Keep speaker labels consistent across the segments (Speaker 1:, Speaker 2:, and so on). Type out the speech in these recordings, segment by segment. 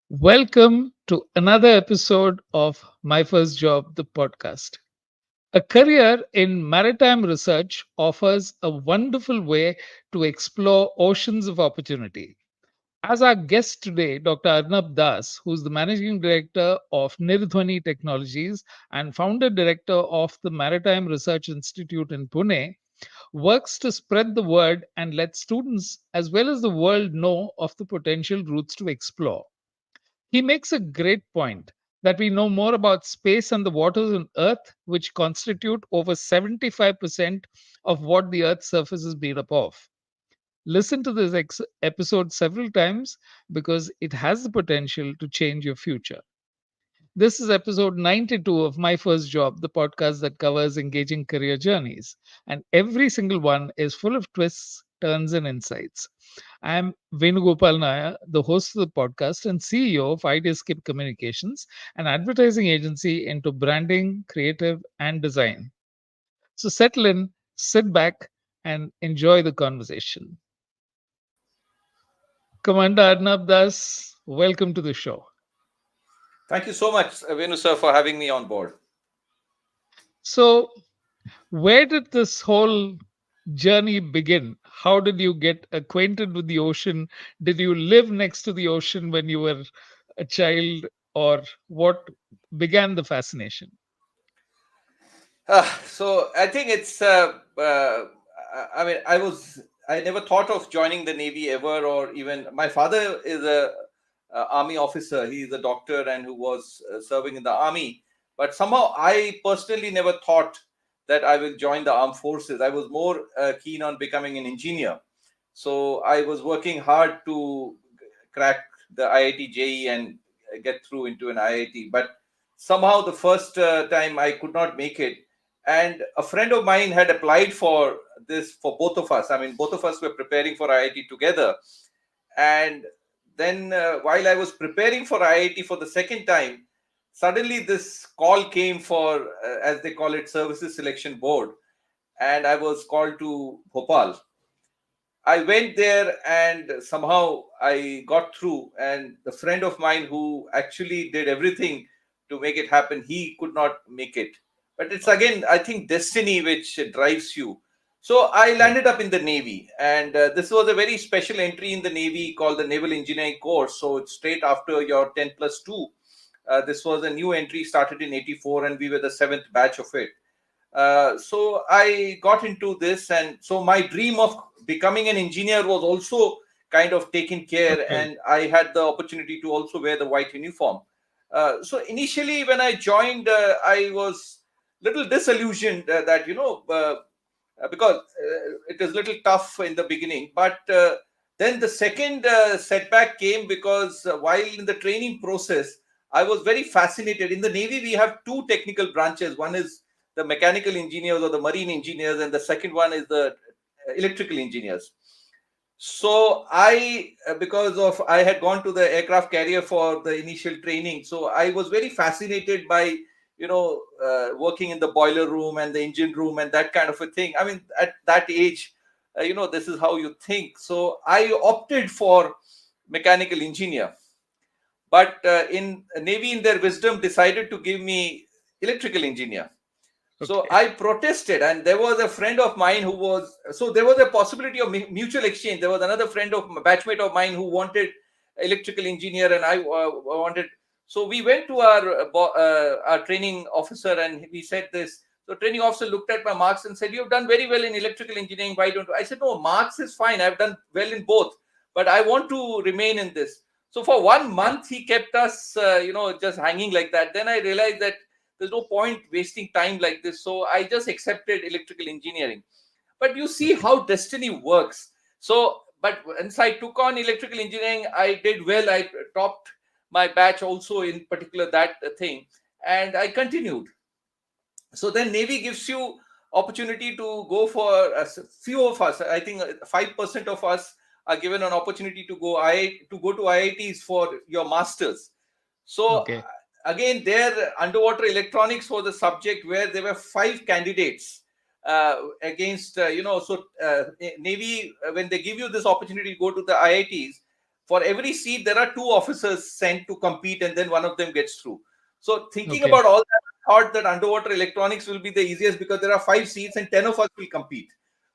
Speaker 1: Welcome to another episode of My First Job, the podcast. A career in maritime research offers a wonderful way to explore oceans of opportunity. As our guest today, Dr. Arnab Das, who's the managing director of NirDhwani Technologies and founder director of the Maritime Research Institute in Pune, works to spread the word and let students as well as the world know of the potential routes to explore. He makes a great point that we know more about space and the waters on Earth, which constitute over 75% of what the Earth's surface is made up of. Listen to this episode several times because it has the potential to change your future. This is episode 92 of My First Job, the podcast that covers engaging career journeys. And every single one is full of twists, turns, and insights. I'm Venu Gopal Nair, the host of the podcast and CEO of IITs Communications, an advertising agency into branding, creative, and design. So settle in, sit back, and enjoy the conversation. Commander Arnab Das, welcome to the show.
Speaker 2: Thank you so much, Venu sir, for having me on board.
Speaker 1: So, where did this whole journey begin? How did you get acquainted with the ocean? Did you live next to the ocean when you were a child, or what began the fascination?
Speaker 2: So I think it's. I mean, I never thought of joining the Navy ever, or even my father is a army officer. He is a doctor and who was serving in the army. But somehow, I personally never thought that I will join the armed forces. I was more keen on becoming an engineer. So I was working hard to crack the IIT JEE and get through into an IIT. But somehow, the first time I could not make it, and a friend of mine had applied for this for both of us. I mean, both of us were preparing for IIT together. And then while I was preparing for IIT for the second time, suddenly this call came for, as they call it, Services Selection Board. And I was called to Bhopal. I went there and somehow I got through. And the friend of mine who actually did everything to make it happen, he could not make it. But it's again, I think, destiny which drives you. So I
Speaker 1: Right.
Speaker 2: landed up in the Navy, and this was a very special entry in the Navy called the Naval Engineering course. So it's straight after your 10 plus 2. This was a new entry started in 84, and we were the seventh batch of it. So I got into this, and so my dream of becoming an engineer was also kind of taken care,
Speaker 1: Okay.
Speaker 2: and I had the opportunity to also wear the white uniform. So initially, when I joined, I was little disillusioned that because it is little tough in the beginning, but then the second setback came because while in the training process, I was very fascinated. In the Navy, we have two technical branches. One is the mechanical engineers or the marine engineers, and the second one is the electrical engineers. So because of I had gone to the aircraft carrier for the initial training, so I was very fascinated by working in the boiler room and the engine room and that kind of a thing. I mean, at that age, this is how you think. So I opted for mechanical engineer, but in Navy, in their wisdom, decided to give me electrical engineer. So
Speaker 1: Okay.
Speaker 2: I protested, and there was a friend of mine who was, so there was a possibility of mutual exchange. There was another friend of batchmate of mine who wanted electrical engineer, and I wanted. So we went to our training officer, and we said this. So training officer looked at my marks and said, "You've done very well in electrical engineering. Why don't you?" I said, "No, marks is fine. I've done well in both, but I want to remain in this." So for 1 month, he kept us, just hanging like that. Then I realized that there's no point wasting time like this. So I just accepted electrical engineering. But you see
Speaker 1: Okay.
Speaker 2: how destiny works. So, but once I took on electrical engineering, I did well. I topped my batch also in particular that thing. And I continued. So then Navy gives you opportunity to go for a few of us. I think 5% of us are given an opportunity to go to IITs for your masters. So
Speaker 1: Okay.
Speaker 2: again, there underwater electronics was a subject where there were 5 candidates against Navy, when they give you this opportunity to go to the IITs, for every seat there are 2 officers sent to compete, and then one of them gets through. So thinking
Speaker 1: Okay.
Speaker 2: about all that, I thought that underwater electronics will be the easiest because there are 5 seats and 10 of us will compete.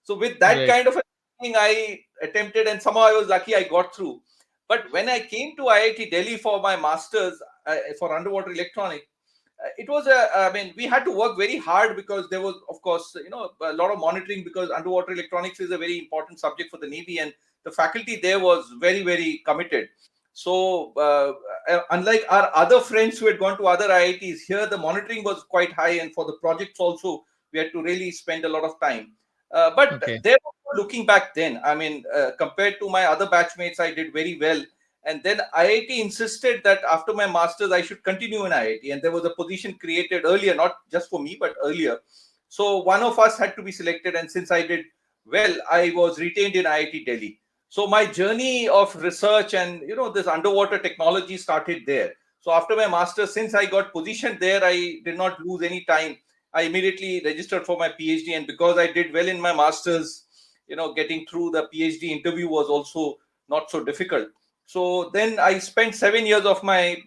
Speaker 2: So with that
Speaker 1: Right.
Speaker 2: kind of a thing, I attempted, and somehow I was lucky I got through. But when I came to IIT Delhi for my masters for underwater electronics, it was I mean, we had to work very hard because there was, of course, a lot of monitoring, because underwater electronics is a very important subject for the Navy, and the faculty there was very, very committed. So unlike our other friends who had gone to other IITs, here the monitoring was quite high, and for the projects also we had to really spend a lot of time. But
Speaker 1: Okay.
Speaker 2: there, looking back then, I mean, compared to my other batchmates, I did very well. And then IIT insisted that after my masters I should continue in IIT, and there was a position created earlier, not just for me but earlier. So one of us had to be selected, and since I did well, I was retained in IIT Delhi. So my journey of research and this underwater technology started there. So after my masters, since I got positioned there, I did not lose any time. I immediately registered for my PhD, and because I did well in my masters, getting through the PhD interview was also not so difficult. So then I spent 7 years of my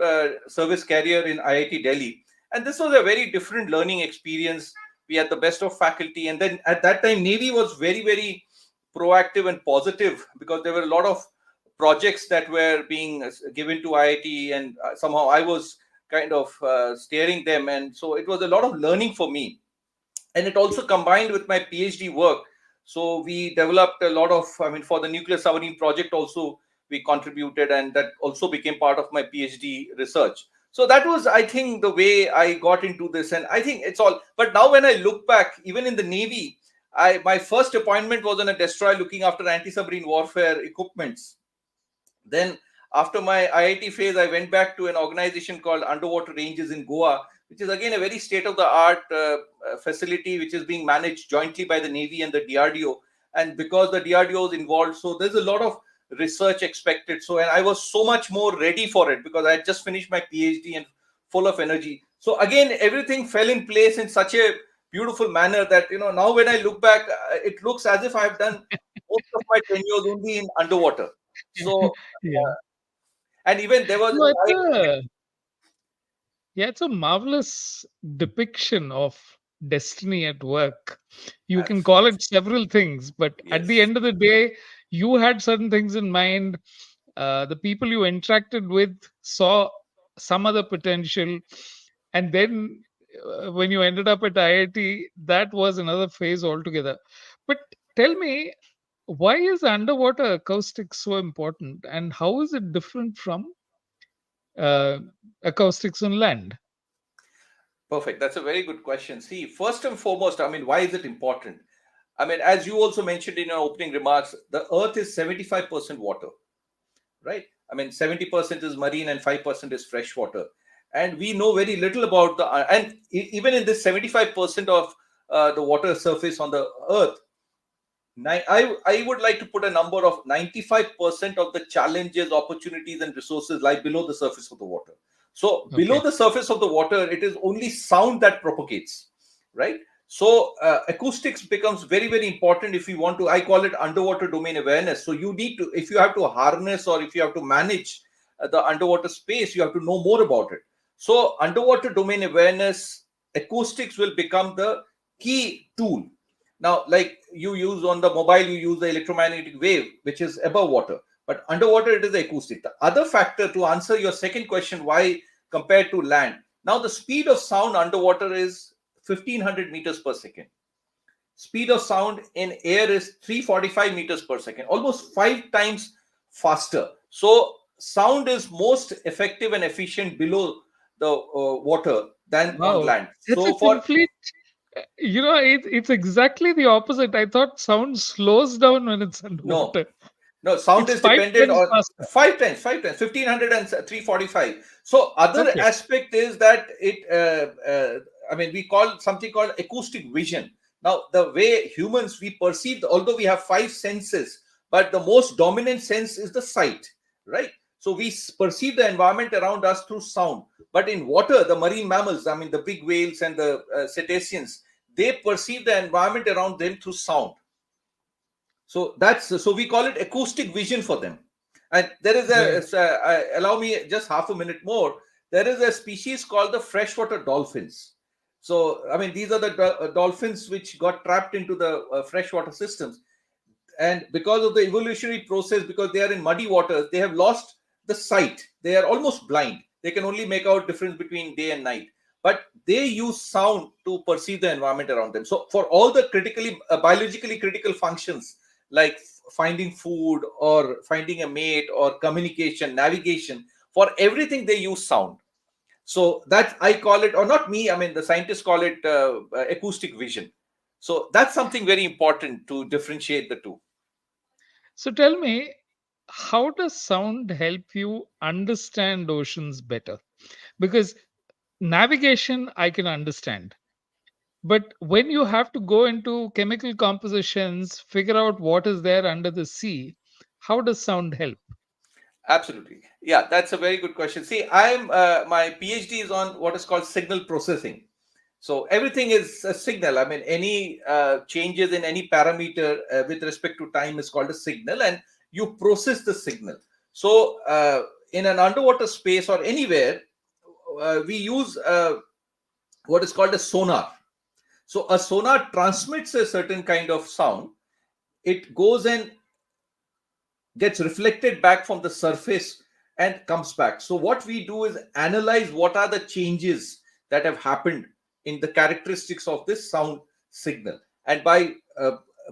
Speaker 2: service career in IIT Delhi, and this was a very different learning experience. We had the best of faculty, and then at that time Navy was very, very proactive and positive, because there were a lot of projects that were being given to IIT, and somehow I was kind of steering them, and so it was a lot of learning for me. And it also combined with my PhD work. So we developed a lot of, I mean, for the nuclear submarine project also we contributed, and that also became part of my PhD research. So that was, I think, the way I got into this, and I think it's all. But now when I look back, even in the Navy, I my first appointment was on a destroyer looking after anti-submarine warfare equipments. Then, after my IIT phase, I went back to an organization called Underwater Ranges in Goa, which is again a very state of the art facility, which is being managed jointly by the Navy and the DRDO. And because the DRDO is involved, so there's a lot of research expected. So, and I was so much more ready for it because I had just finished my PhD and full of energy. So, again, everything fell in place in such a beautiful manner that, now when I look back, it looks as if I've done most of my tenures only in underwater. So,
Speaker 1: Yeah.
Speaker 2: and even there was,
Speaker 1: No, it's a marvelous depiction of destiny at work. You can call
Speaker 2: absolutely,
Speaker 1: it several things, but at the
Speaker 2: yes,
Speaker 1: end of the day, you had certain things in mind. The people you interacted with saw some other potential, and then when you ended up at IIT, that was another phase altogether. But tell me, why is underwater acoustics so important, and how is it different from uh, acoustics on land?
Speaker 2: perfect. That's a very good question. See, first and foremost, I mean, why is it important? I mean, as you also mentioned in your opening remarks, the Earth is 75% water, right? I mean, 70% is marine and 5% is freshwater. And we know very little about even in this 75% of the water surface on the Earth, I would like to put a number of 95% of the challenges, opportunities, and resources lie below the surface of the water. So, below
Speaker 1: Okay.
Speaker 2: the surface of the water, it is only sound that propagates, right? So, acoustics becomes very, very important if you want to. I call it underwater domain awareness. So, you need to, if you have to harness or if you have to manage the underwater space, you have to know more about it. So, underwater domain awareness, acoustics will become the key tool. Now, like you use on the mobile, you use the electromagnetic wave, which is above water, but underwater it is the acoustic. The other factor, to answer your second question, why compared to land, now the speed of sound underwater is 1500 meters per second. Speed of sound in air is 345 meters per second, almost 5 times faster. So sound is most effective and efficient below the water than on
Speaker 1: Wow,
Speaker 2: land.
Speaker 1: that's a
Speaker 2: So for
Speaker 1: complete. It's exactly the opposite. I thought sound slows down when it's
Speaker 2: no,
Speaker 1: underwater.
Speaker 2: no, sound
Speaker 1: It's
Speaker 2: is
Speaker 1: five
Speaker 2: dependent
Speaker 1: times
Speaker 2: on
Speaker 1: faster.
Speaker 2: 5 times, 1500 and 345. So other
Speaker 1: Okay.
Speaker 2: aspect is that I mean, we call something called acoustic vision. Now, the way humans we perceive, although we have 5 senses, but the most dominant sense is the sight, right? So we perceive the environment around us through sound. But in water, the marine mammals, I mean the big whales and the cetaceans, they perceive the environment around them through sound. So we call it acoustic vision for them. And there is
Speaker 1: Right.
Speaker 2: allow me just half a minute more. There is a species called the freshwater dolphins. So I mean these are the dolphins which got trapped into the freshwater systems, and because of the evolutionary process, because they are in muddy waters, they have lost the sight. They are almost blind. They can only make out difference between day and night, but they use sound to perceive the environment around them. So for all the critically biologically critical functions like finding food or finding a mate or communication, navigation, for everything they use sound. So that I call it, or not me, I mean the scientists call it acoustic vision. So that's something very important to differentiate the two.
Speaker 1: So tell me, how does sound help you understand oceans better? Because navigation, I can understand. But when you have to go into chemical compositions, figure out what is there under the sea, how does sound help?
Speaker 2: Absolutely. Yeah, that's a very good question. See, I'm my PhD is on what is called signal processing. So everything is a signal. I mean, any changes in any parameter with respect to time is called a signal, and you process the signal. So in an underwater space or anywhere, we use what is called a sonar. So a sonar transmits a certain kind of sound. It goes and gets reflected back from the surface and comes back. So what we do is analyze what are the changes that have happened in the characteristics of this sound signal, and by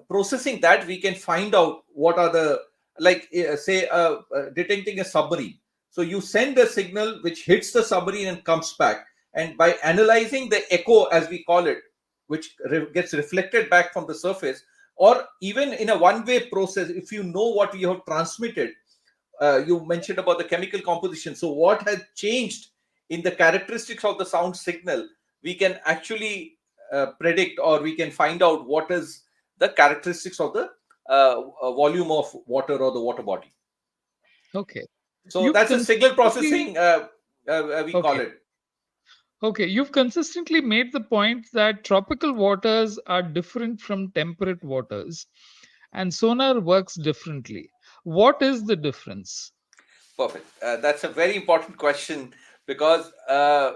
Speaker 2: processing that we can find out what are the, like say detecting a submarine. So you send a signal which hits the submarine and comes back, and by analyzing the echo, as we call it, which gets reflected back from the surface, or even in a one-way process, if you know what you have transmitted. You mentioned about the chemical composition. So what has changed in the characteristics of the sound signal, we can actually predict, or we can find out what is the characteristics of the volume of water or the water body.
Speaker 1: Okay.
Speaker 2: So
Speaker 1: You've
Speaker 2: that's a signal
Speaker 1: consistently
Speaker 2: processing, we call
Speaker 1: okay.
Speaker 2: it.
Speaker 1: Okay, you've consistently made the point that tropical waters are different from temperate waters and sonar works differently. What is the difference?
Speaker 2: Perfect. That's a very important question, because I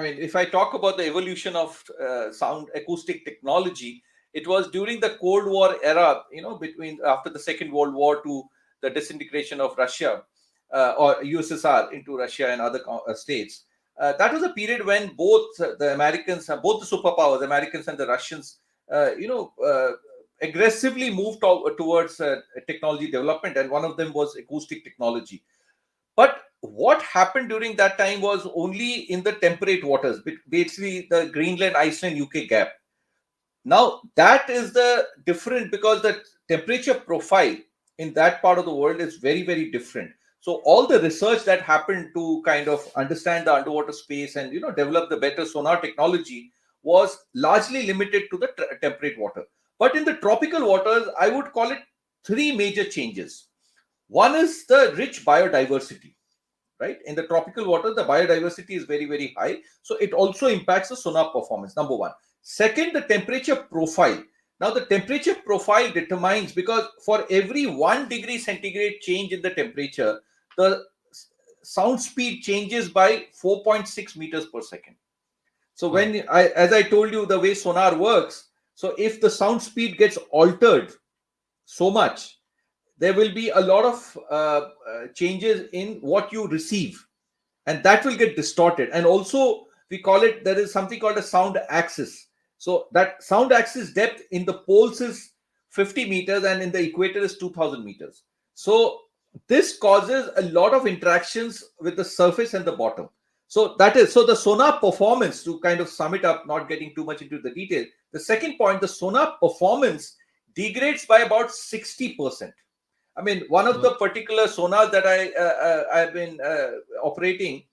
Speaker 2: mean, if I talk about the evolution of sound acoustic technology, it was during the Cold War era, between after the Second World War to the disintegration of Russia, or USSR into Russia and other states. That was a period when both the Americans, both the superpowers, Americans and the Russians, aggressively moved towards technology development, and one of them was acoustic technology. But what happened during that time was only in the temperate waters, basically the Greenland, Iceland, UK gap. Now that is the different, because the temperature profile in that part of the world is very, very different. So all the research that happened to kind of understand the underwater space and develop the better sonar technology was largely limited to the temperate water. But in the tropical waters, I would call it three major changes. One is the rich biodiversity, right? In the tropical water, the biodiversity is very, very high. So it also impacts the sonar performance, number one. Second, the temperature profile. Now, the temperature profile determines, because for every 1 degree centigrade change in the temperature, the sound speed changes by 4.6 meters per second. So
Speaker 1: Wow.
Speaker 2: as I told you, the way sonar works, so if the sound speed gets altered so much, there will be a lot of changes in what you receive, and that will get distorted. And also we call it, there is something called a sound axis. So that sound axis depth in the poles is 50 meters and in the equator is 2000 meters. So this causes a lot of interactions with the surface and the bottom. So that is, so the sonar performance, to kind of sum it up, not getting too much into the detail, the second point, the sonar performance degrades by about 60%. I mean, one of
Speaker 1: Wow.
Speaker 2: the particular sonars that I've been operating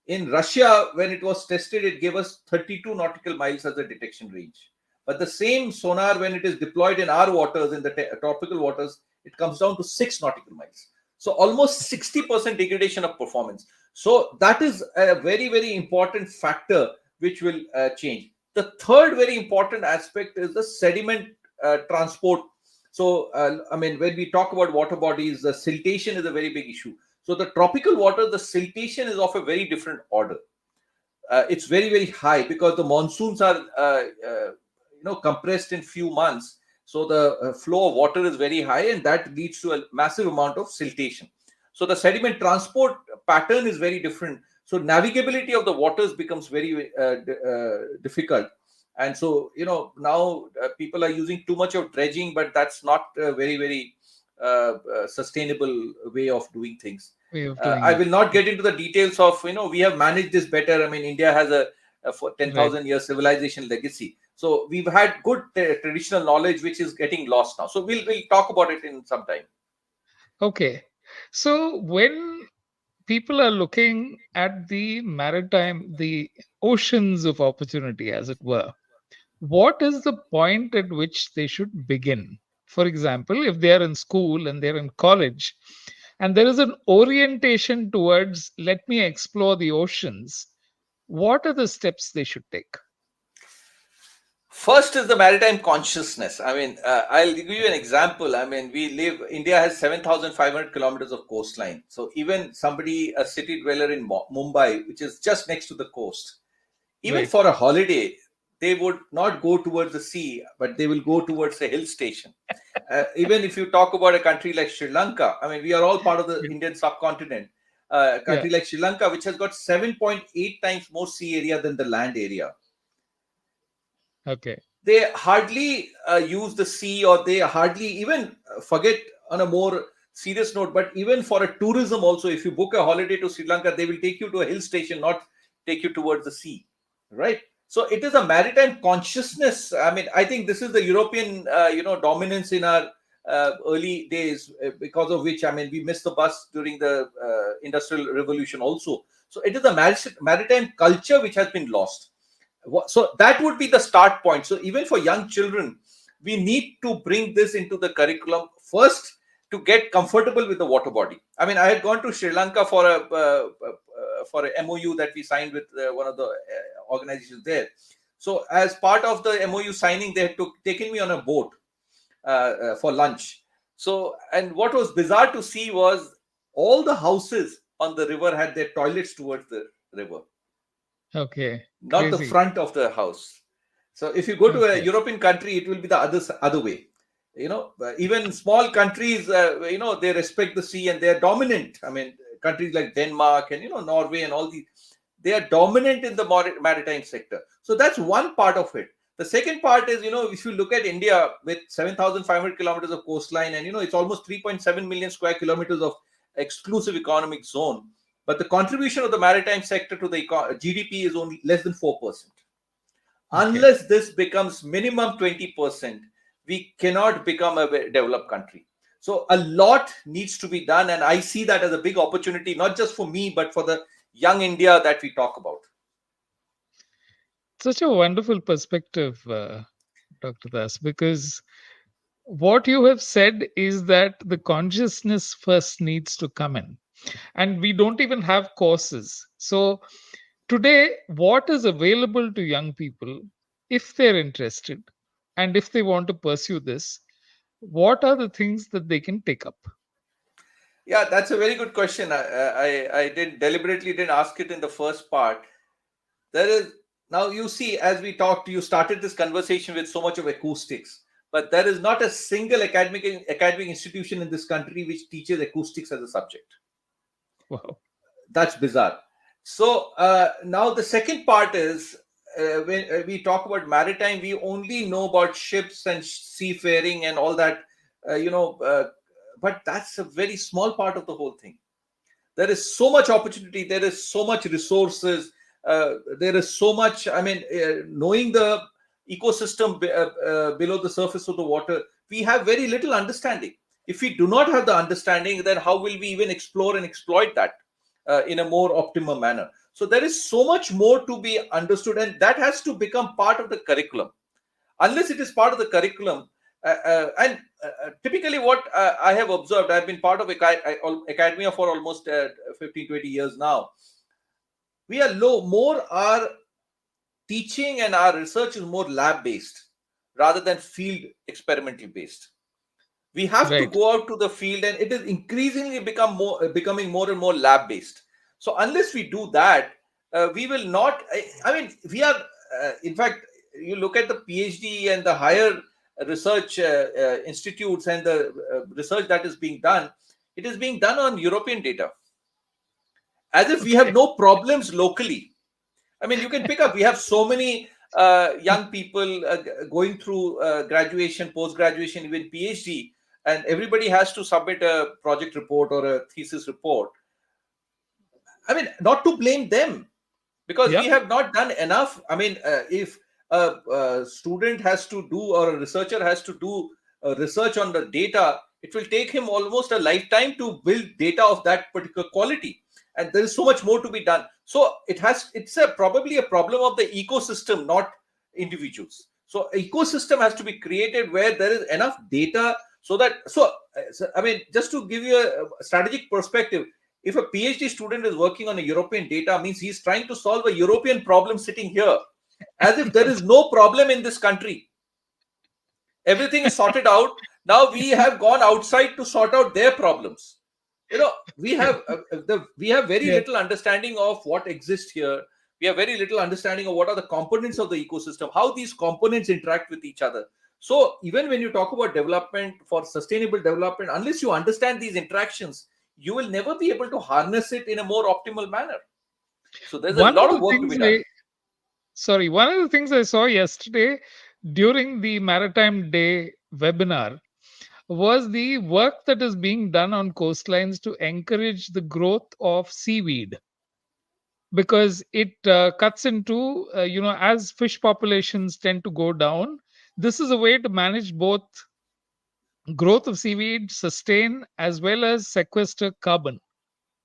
Speaker 2: in Russia, when it was tested, it gave us 32 nautical miles as a detection range. But the same sonar, when it is deployed in our waters, in the tropical waters, it comes down to 6 nautical miles. So almost 60% degradation of performance. So that is a very, very important factor which will change. The third very important aspect is the sediment transport. So, when we talk about water bodies, the siltation is a very big issue. So the tropical water, the siltation is of a very different order. It's very, very high because the monsoons are compressed in few months. So the flow of water is very high, and that leads to a massive amount of siltation. So the sediment transport pattern is very different. So navigability of the waters becomes very difficult. And so, now people are using too much of dredging, but that's not a very, very sustainable way of doing things.
Speaker 1: Way of doing
Speaker 2: I
Speaker 1: it.
Speaker 2: will not get into the details of, we have managed this better. I mean, India has a for
Speaker 1: Right.
Speaker 2: 10,000 year civilization legacy. So we've had good traditional knowledge, which is getting lost now. So we'll talk about it in some time.
Speaker 1: Okay. So when people are looking at the maritime, the oceans of opportunity, as it were, what is the point at which they should begin? For example, if they are in school and they're in college, and there is an orientation towards let me explore the oceans, what are the steps they should take?
Speaker 2: First is the maritime consciousness. I mean, I'll give you an example. I mean, India has 7,500 kilometers of coastline. So even somebody, a city dweller in Mumbai, which is just next to the coast, even
Speaker 1: Right.
Speaker 2: for a holiday, they would not go towards the sea, but they will go towards a hill station. Even if you talk about a country like Sri Lanka, I mean, we are all part of the Indian subcontinent. A
Speaker 1: Yeah.
Speaker 2: country like Sri Lanka, which has got 7.8 times more sea area than the land area,
Speaker 1: Okay.
Speaker 2: they hardly use the sea, or they hardly even forget, on a more serious note. But even for a tourism also, if you book a holiday to Sri Lanka, they will take you to a hill station, not take you towards the sea, right? So it is a maritime consciousness. I mean, I think this is the European dominance in our early days, because of which, I mean, we missed the bus during the industrial revolution also. So it is a maritime culture which has been lost. So that would be the start point. So even for young children, we need to bring this into the curriculum first, to get comfortable with the water body. I mean, I had gone to Sri Lanka for a MOU that we signed with one of the organizations there. So as part of the MOU signing, they had taken me on a boat for lunch. So, and what was bizarre to see was all the houses on the river had their toilets towards the river,
Speaker 1: Okay.
Speaker 2: not the
Speaker 1: Crazy.
Speaker 2: front of the house. So if you go to a
Speaker 1: Okay.
Speaker 2: European country, it will be the other way. Even small countries, they respect the sea and they are dominant. I mean, countries like Denmark and Norway and all these, they are dominant in the maritime sector. So that's one part of it. The second part is, if you look at India with 7,500 kilometers of coastline, and it's almost 3.7 million square kilometers of exclusive economic zone, but the contribution of the maritime sector to the GDP is only less than 4%.
Speaker 1: Okay.
Speaker 2: Unless this becomes minimum 20%, we cannot become a developed country. So a lot needs to be done, and I see that as a big opportunity, not just for me, but for the young India that we talk about.
Speaker 1: Such a wonderful perspective, Dr. Das, because what you have said is that the consciousness first needs to come in, and we don't even have courses. So today, what is available to young people, if they're interested and if they want to pursue this, what are the things that they can take up?
Speaker 2: Yeah, that's a very good question. I did deliberately didn't ask it in the first part. There is, now you see, as we talked, you started this conversation with so much of acoustics, but there is not a single academic institution in this country which teaches acoustics as a subject.
Speaker 1: Wow.
Speaker 2: That's bizarre. So now the second part is, when we talk about maritime, we only know about ships and seafaring and all that, uh, you know, uh, but that's a very small part of the whole thing. There is so much opportunity. There is so much resources. There is so much. I mean, knowing the ecosystem below the surface of the water, we have very little understanding. If we do not have the understanding, then how will we even explore and exploit that in a more optimum manner? So there is so much more to be understood, and that has to become part of the curriculum. unless it is part of the curriculum. And typically what I have observed, I've been part of academia for almost 15, 20 years now. We are more our teaching and our research is more lab based rather than field experimental based. We have to
Speaker 1: Right.
Speaker 2: go out to the field, and it is increasingly becoming more and more lab based. So unless we do that, we will not. I mean, we are. In fact, you look at the PhD and the higher research institutes and the research that is being done. It is being done on European data, as if we have
Speaker 1: Okay.
Speaker 2: no problems locally. I mean, you can pick up. We have so many young people going through graduation, post graduation, even PhD, and everybody has to submit a project report or a thesis report. I mean, not to blame them, because we
Speaker 1: Yep.
Speaker 2: have not done enough. I mean, if a student has to do, or a researcher has to do research on the data, it will take him almost a lifetime to build data of that particular quality, and there is so much more to be done. So it's probably a problem of the ecosystem, not individuals. So ecosystem has to be created where there is enough data, so I mean, just to give you a strategic perspective, if a PhD student is working on a European data, means he's trying to solve a European problem sitting here, as if there is no problem in this country. Everything is sorted out. Now we have gone outside to sort out their problems. You know, we have very
Speaker 1: Yeah.
Speaker 2: little understanding of what exists here. We have very little understanding of what are the components of the ecosystem, how these components interact with each other. So even when you talk about development for sustainable development, unless you understand these interactions, you will never be able to harness it in a more optimal manner. So there's a
Speaker 1: One
Speaker 2: lot
Speaker 1: of
Speaker 2: of
Speaker 1: the
Speaker 2: work to be
Speaker 1: things
Speaker 2: done.
Speaker 1: one of the things I saw yesterday during the Maritime Day webinar was the work that is being done on coastlines to encourage the growth of seaweed, because it cuts into, as fish populations tend to go down, this is a way to manage both growth of seaweed, sustain, as well as sequester carbon,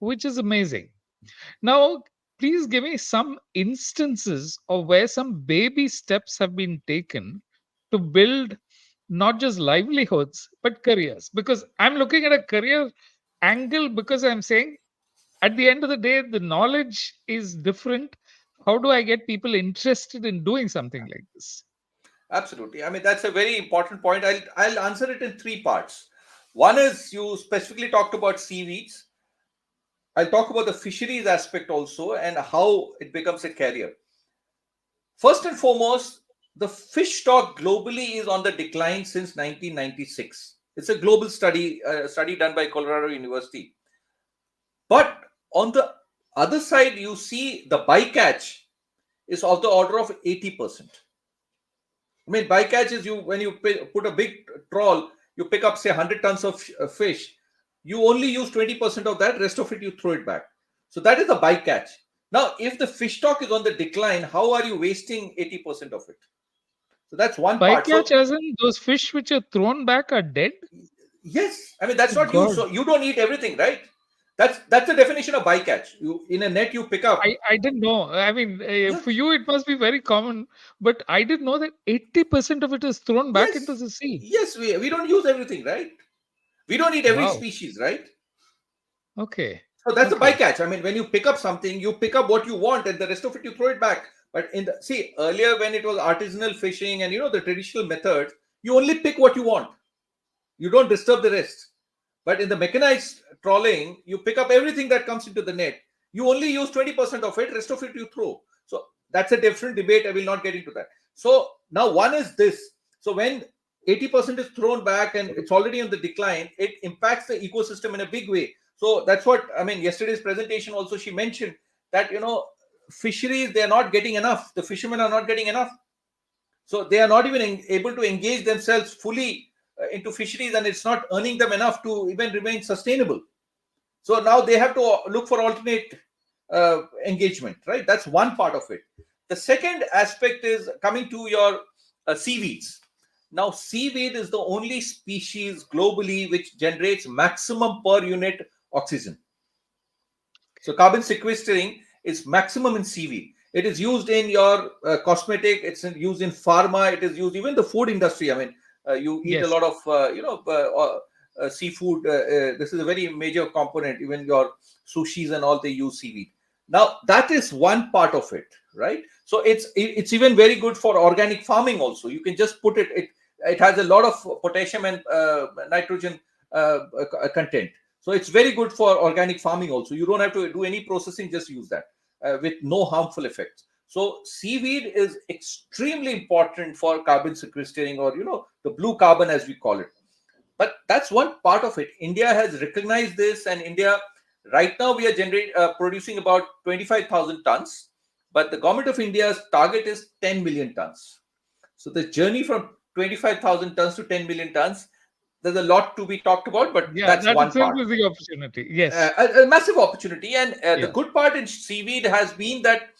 Speaker 1: which is amazing. Now, please give me some instances of where some baby steps have been taken to build not just livelihoods but careers. Because I'm looking at a career angle, because I'm saying at the end of the day, the knowledge is different. How do I get people interested in doing something like this?
Speaker 2: Absolutely. I mean, that's a very important point. I'll answer it in three parts. One is, you specifically talked about seaweeds. I'll talk about the fisheries aspect also and how it becomes a career. First and foremost, the fish stock globally is on the decline since 1996. It's a global study done by Colorado University. But on the other side, you see the bycatch is of the order of 80%. I mean, bycatch is, when you put a big trawl, you pick up say 100 tons of fish. You only use 20% of that. Rest of it you throw it back. So that is the bycatch. Now, if the fish stock is on the decline, how are you wasting 80% of it? So that's one part. So
Speaker 1: Bycatch, as in those fish which are thrown back are dead?
Speaker 2: yes, I mean, that's
Speaker 1: Oh,
Speaker 2: not you.
Speaker 1: God.
Speaker 2: So you don't eat everything, right? That's the definition of bycatch. You, in a net, you pick up.
Speaker 1: I didn't know. I mean,
Speaker 2: Yeah.
Speaker 1: for you it must be very common, but I didn't know that 80% of it is thrown back into
Speaker 2: Yes.
Speaker 1: the sea.
Speaker 2: Yes, we don't use everything, right? We don't eat every
Speaker 1: Wow.
Speaker 2: species, right?
Speaker 1: Okay.
Speaker 2: So that's the
Speaker 1: Okay.
Speaker 2: bycatch. I mean, when you pick up something, you pick up what you want, and the rest of it you throw it back. But see, earlier when it was artisanal fishing and the traditional methods, you only pick what you want. You don't disturb the rest. But in the mechanized trawling, you pick up everything that comes into the net. You only use 20% of it, rest of it you throw. So that's a different debate. I will not get into that. So now one is this. So when 80% is thrown back and it's already on the decline, it impacts the ecosystem in a big way. So that's what, I mean, yesterday's presentation also, she mentioned that, fisheries, they are not getting enough. The fishermen are not getting enough. So they are not even able to engage themselves fully into fisheries, and it's not earning them enough to even remain sustainable. So now they have to look for alternate engagement, right? That's one part of it. The second aspect is coming to your seaweeds. Now, seaweed is the only species globally which generates maximum per unit oxygen. So carbon sequestering is maximum in seaweed. It is used in your cosmetic. It's used in pharma. It is used even the food industry. I mean, you eat a
Speaker 1: Yes.
Speaker 2: lot of seafood. This is a very major component. Even your sushis and all, they use seaweed. Now that is one part of it, right? So it's even very good for organic farming also. You can just put it has a lot of potassium and nitrogen content. So it's very good for organic farming also. You don't have to do any processing, just use that with no harmful effects. So seaweed is extremely important for carbon sequestering, or the blue carbon as we call it. But that's one part of it. India has recognized this, and India right now we are producing about 25,000 tons, but the government of India's target is 10 million tons. So the journey from 25,000 tons to 10 million tons, there's a lot to be talked about, but
Speaker 1: Yeah,
Speaker 2: that's
Speaker 1: that
Speaker 2: one
Speaker 1: itself
Speaker 2: part.
Speaker 1: is the opportunity. Yes.
Speaker 2: A massive opportunity, and the
Speaker 1: Yeah.
Speaker 2: good part in seaweed has been that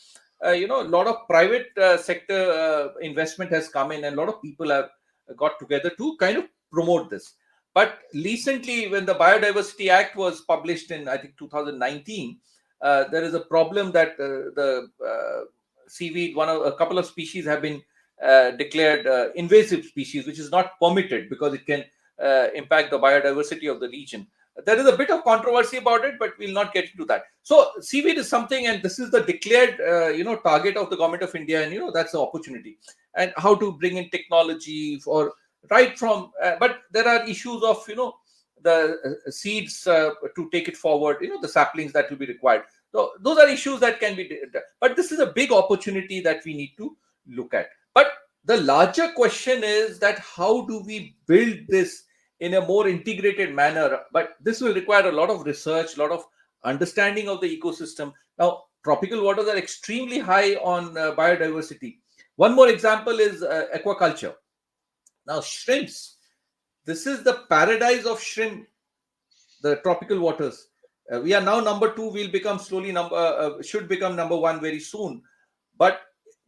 Speaker 2: a lot of private sector investment has come in, and a lot of people have got together to kind of promote this. But recently, when the Biodiversity Act was published in, I think, 2019, there is a problem that the seaweed, a couple of species have been declared invasive species, which is not permitted because it can impact the biodiversity of the region. There is a bit of controversy about it, but we'll not get into that. So seaweed is something, and this is the declared target of the government of India, and that's the opportunity. And how to bring in technology for right from but there are issues of the seeds to take it forward, the saplings that will be required. So those are issues that can be, but this is a big opportunity that we need to look at. But the larger question is that how do we build this in a more integrated manner? But this will require a lot of research, a lot of understanding of the ecosystem. Now, tropical waters are extremely high on biodiversity. One more example is aquaculture. Now, shrimps. This is the paradise of shrimp, the tropical waters. We are now number two. We'll become slowly should become number one very soon. But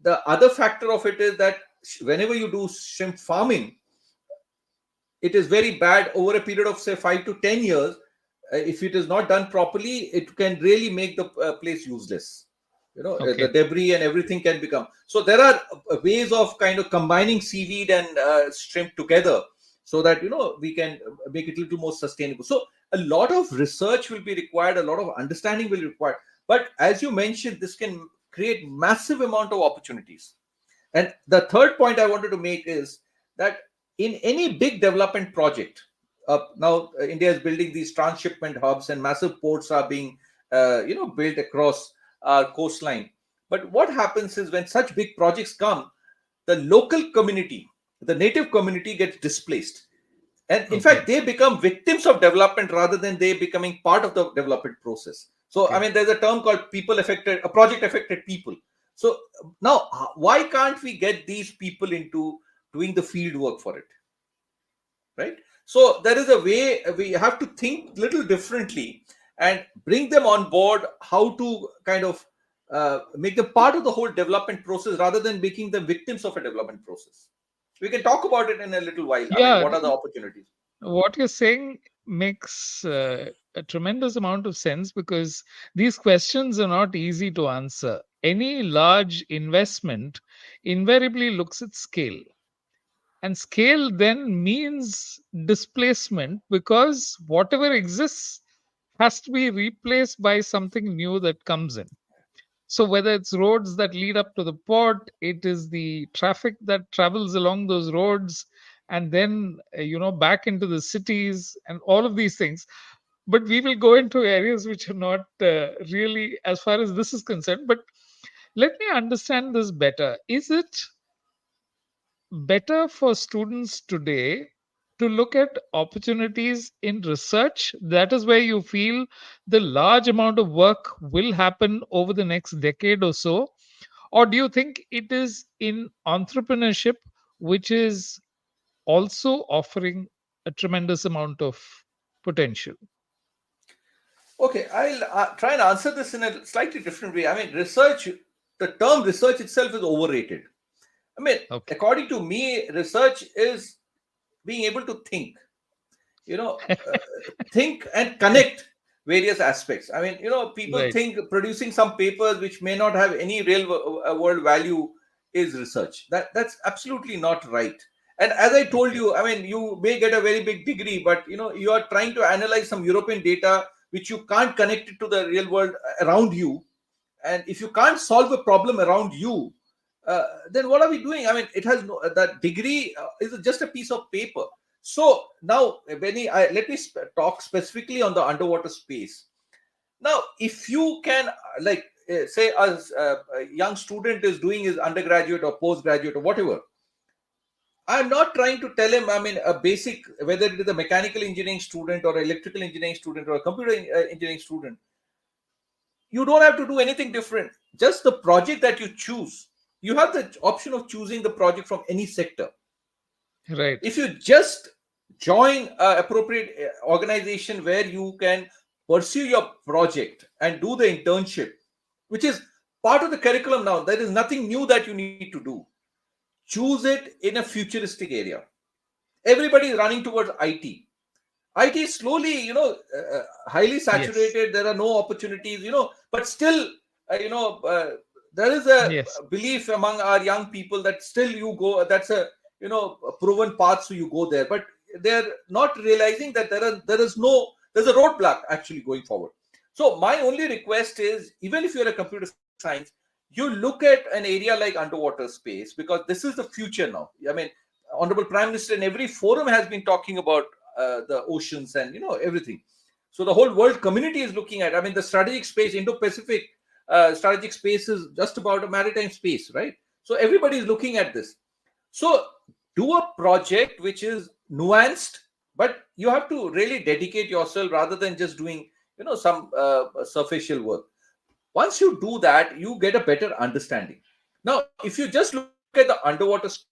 Speaker 2: the other factor of it is that whenever you do shrimp farming, it is very bad over a period of say 5 to 10 years. If it is not done properly, it can really make the place useless. The
Speaker 1: Okay.
Speaker 2: debris and everything can become. So there are ways of kind of combining seaweed and shrimp together, so that we can make it a little more sustainable. So a lot of research will be required, a lot of understanding will be required. But as you mentioned, this can create massive amount of opportunities. And the third point I wanted to make is that in any big development project, now India is building these transshipment hubs, and massive ports are being, built across our coastline. But what happens is when such big projects come, the local community, the native community gets displaced. And in
Speaker 1: Okay.
Speaker 2: fact, they become victims of development rather than they becoming part of the development process. So, I
Speaker 1: Okay.
Speaker 2: mean, there's a term called project affected people. So now, why can't we get these people into doing the field work for it? Right. So there is a way we have to think little differently and bring them on board, how to kind of make them part of the whole development process rather than making them victims of a development process. We can talk about it in a little while. I mean,
Speaker 1: Yeah,
Speaker 2: what are the opportunities?
Speaker 1: what you're saying makes a tremendous amount of sense because these questions are not easy to answer. Any large investment invariably looks at scale. And scale then means displacement because whatever exists has to be replaced by something new that comes in. So whether it's roads that lead up to the port, it is the traffic that travels along those roads and then back into the cities and all of these things. But we will go into areas which are not really as far as this is concerned. But let me understand this better. Is it better for students today to look at opportunities in research? That is where you feel the large amount of work will happen over the next decade or so. Or do you think it is in entrepreneurship, which is also offering a tremendous amount of potential?
Speaker 2: Okay, I'll try and answer this in a slightly different way. I mean, the term research itself is overrated. I mean,
Speaker 1: Okay.
Speaker 2: according to me, research is being able to think, you know, uh, think and connect. various aspects. I mean, people
Speaker 1: Right.
Speaker 2: think producing some papers which may not have any real world value is research. That's absolutely not right. And as I told
Speaker 1: Okay.
Speaker 2: you, I mean, you may get a very big degree, but you are trying to analyze some European data which you can't connect it to the real world around you. And if you can't solve a problem around you, then what are we doing? I mean, it has no, that degree is just a piece of paper. So now, Benny, let me talk specifically on the underwater space. Now, if you can, say, a young student is doing his undergraduate or postgraduate or whatever, I'm not trying to tell him, I mean, a basic, whether it is a mechanical engineering student or electrical engineering student or a computer engineering student, you don't have to do anything different. Just the project that you choose. You have the option of choosing the project from any sector.
Speaker 1: Right.
Speaker 2: If you just join a appropriate organization where you can pursue your project and do the internship, which is part of the curriculum now, there is nothing new that you need to do. Choose it in a futuristic area. Everybody is running towards it is slowly, highly
Speaker 1: Yes.
Speaker 2: saturated. There are no opportunities, but still, there is a
Speaker 1: Yes.
Speaker 2: belief among our young people that still you go, that's a proven path, so you go there. But they're not realizing that there's a roadblock actually going forward. So my only request is, even if you're a computer science, you look at an area like underwater space, because this is the future now. I mean, Honorable Prime Minister in every forum has been talking about the oceans and everything. So the whole world community is looking at. I mean, the strategic space, Indo-Pacific strategic space is just about a maritime space, right? So everybody is looking at this. So do a project which is nuanced, but you have to really dedicate yourself rather than just doing some superficial work. Once you do that, you get a better understanding. Now, if you just look at the underwater space,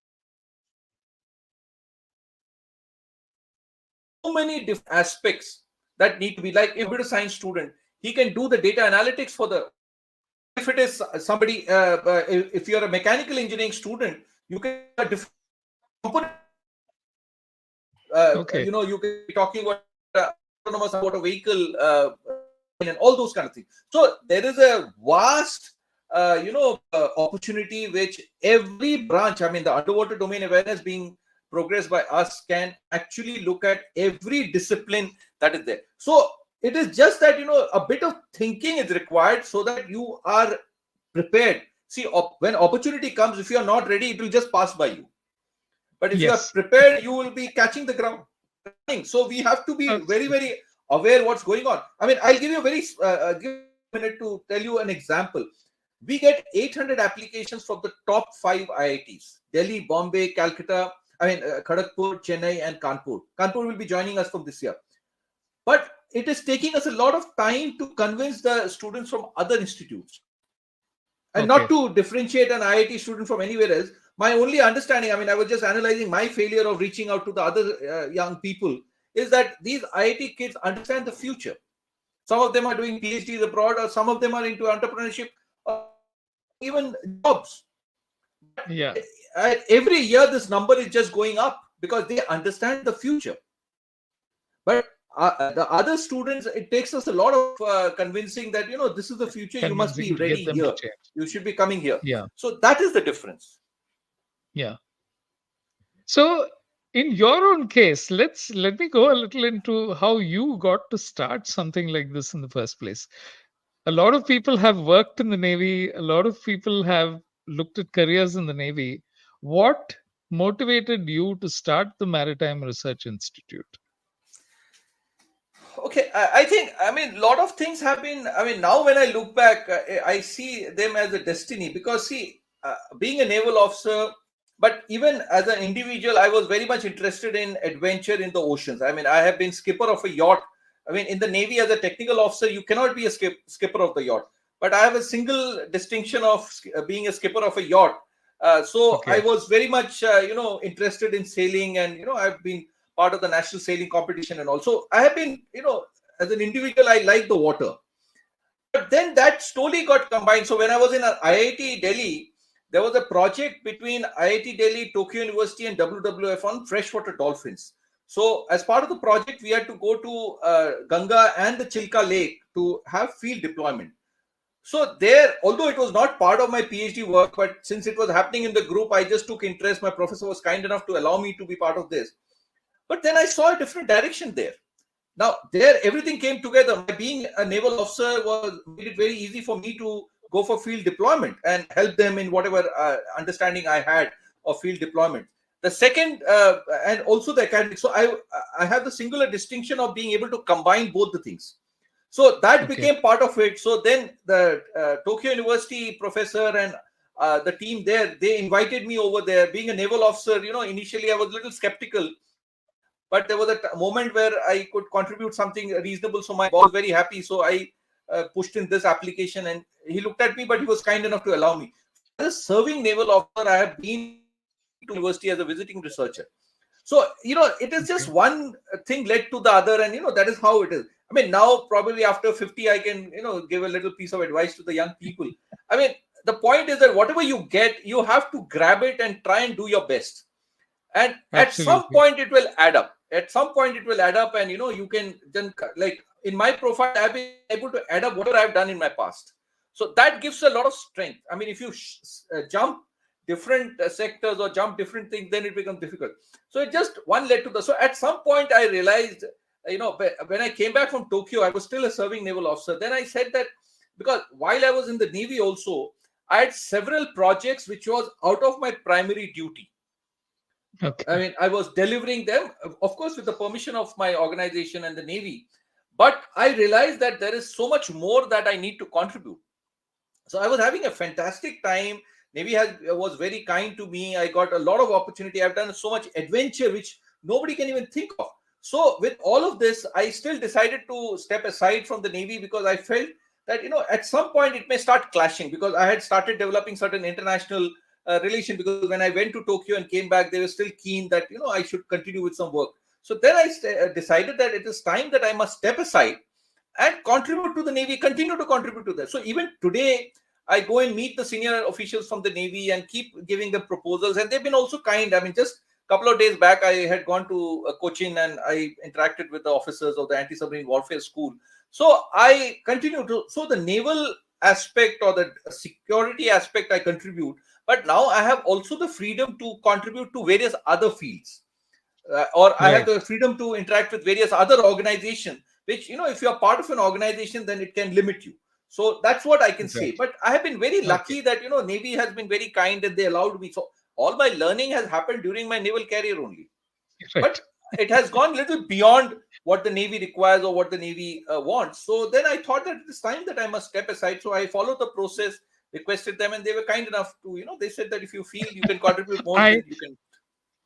Speaker 2: so many different aspects that need to be, like, if computer science student, he can do the data analytics for the ocean. If it is somebody, if you're a mechanical engineering student, you can do a different component.
Speaker 1: Okay.
Speaker 2: You can be talking about autonomous underwater vehicle design and all those kind of things. So there is a vast, opportunity which every branch, I mean, the underwater domain awareness being progressed by us, can actually look at every discipline that is there. So it is just that, a bit of thinking is required so that you are prepared. See, when opportunity comes, if you are not ready, it will just pass by you. But if you are
Speaker 1: Yes.
Speaker 2: prepared, you will be catching the ground. So we have to be very,
Speaker 1: Absolutely.
Speaker 2: very aware what's going on. I mean, I'll give you a very give a minute to tell you an example. We get 800 applications from the top 5 IITs: Delhi, Bombay, Calcutta. I mean, Kharagpur, Chennai, and Kanpur. Kanpur will be joining us from this year. But it is taking us a lot of time to convince the students from other institutes. And not
Speaker 1: Okay.
Speaker 2: to differentiate an IIT student from anywhere else. My only understanding, I mean, I was just analyzing my failure of reaching out to the other young people, is that these IIT kids understand the future. Some of them are doing PhDs abroad, or some of them are into entrepreneurship, or some of them are doing even jobs. But
Speaker 1: Yeah.
Speaker 2: every year, this number is just going up because they understand the future. But the other students, it takes us a lot of convincing that, this is the future, you must be
Speaker 1: Convincing to
Speaker 2: ready
Speaker 1: get them to
Speaker 2: here,
Speaker 1: change.
Speaker 2: you should be coming here.
Speaker 1: Yeah.
Speaker 2: So that is the difference.
Speaker 1: Yeah. So, in your own case, let me go a little into how you got to start something like this in the first place. A lot of people have worked in the Navy, a lot of people have looked at careers in the Navy. What motivated you to start the Maritime Research Institute?
Speaker 2: Okay, I think, I mean, a lot of things have been, I mean, now when I look back, I see them as a destiny, because see, being a naval officer, but even as an individual, I was very much interested in adventure in the oceans. I mean, I have been skipper of a yacht. I mean, in the Navy, as a technical officer, you cannot be a skipper of the yacht. But I have a single distinction of being a skipper of a yacht. So I
Speaker 1: Okay.
Speaker 2: was very much, interested in sailing, and I've been part of the national sailing competition, and also I have been, as an individual, I like the water. But then that slowly got combined. So when I was in IIT Delhi, there was a project between IIT Delhi, Tokyo University, and WWF on freshwater dolphins. So as part of the project, we had to go to Ganga and the Chilka Lake to have field deployment. So there, although it was not part of my PhD work, but since it was happening in the group, I just took interest. My professor was kind enough to allow me to be part of this. But then I saw a different direction there. Now there, everything came together. My being a naval officer was made it very easy for me to go for field deployment and help them in whatever understanding I had of field deployment. The second, and also the academic. So I have the singular distinction of being able to combine both the things. So that
Speaker 1: Okay.
Speaker 2: became part of it. So then the Tokyo University professor and the team there, they invited me over there. Being a naval officer, initially I was a little skeptical, but there was a moment where I could contribute something reasonable. So my boss was very happy. So I pushed in this application, and he looked at me, but he was kind enough to allow me. So as a serving naval officer, I have been to university as a visiting researcher. So it is just
Speaker 1: Okay.
Speaker 2: one thing led to the other, and that is how it is. I mean, now probably after 50 I can give a little piece of advice to the young people. I mean, the point is that whatever you get, you have to grab it and try and do your best, and at some
Speaker 1: Absolutely.
Speaker 2: point it will add up. At some point it will add up, and you can then, like in my profile, I've been able to add up whatever I've done in my past. So that gives a lot of strength. I mean, if you jump different sectors or jump different things, then it becomes difficult. So it just one led to the, so at some point I realized, when I came back from Tokyo, I was still a serving naval officer. Then I said that, because while I was in the Navy also, I had several projects which was out of my primary duty. I
Speaker 1: Okay.
Speaker 2: mean, I was delivering them, of course, with the permission of my organization and the Navy. But I realized that there is so much more that I need to contribute. So I was having a fantastic time. Navy was very kind to me. I got a lot of opportunity. I've done so much adventure which nobody can even think of. So with all of this, I still decided to step aside from the Navy, because I felt that at some point it may start clashing, because I had started developing certain international relation. Because when I went to Tokyo and came back, they were still keen that I should continue with some work. So then I decided that it is time that I must step aside and contribute to the Navy, continue to contribute to that. So even today, I go and meet the senior officials from the Navy and keep giving them proposals, and they've been also kind. I mean, just a couple of days back, I had gone to Cochin and I interacted with the officers of the anti-submarine warfare school. So I continue to. So the naval aspect or the security aspect I contribute, but now I have also the freedom to contribute to various other fields, or I have
Speaker 1: Right.
Speaker 2: the freedom to interact with various other organizations, which, if you're part of an organization, then it can limit you. So that's what I can say.
Speaker 1: Exactly.
Speaker 2: But I have been very
Speaker 1: Okay.
Speaker 2: lucky that, Navy has been very kind and they allowed me. So all my learning has happened during my naval career only. But
Speaker 1: Right.
Speaker 2: it has gone a little beyond what the Navy requires or what the Navy wants. So then I thought that it is time that I must step aside. So I followed the process, requested them, and they were kind enough to, they said that if you feel you can contribute more,
Speaker 1: I
Speaker 2: then you can.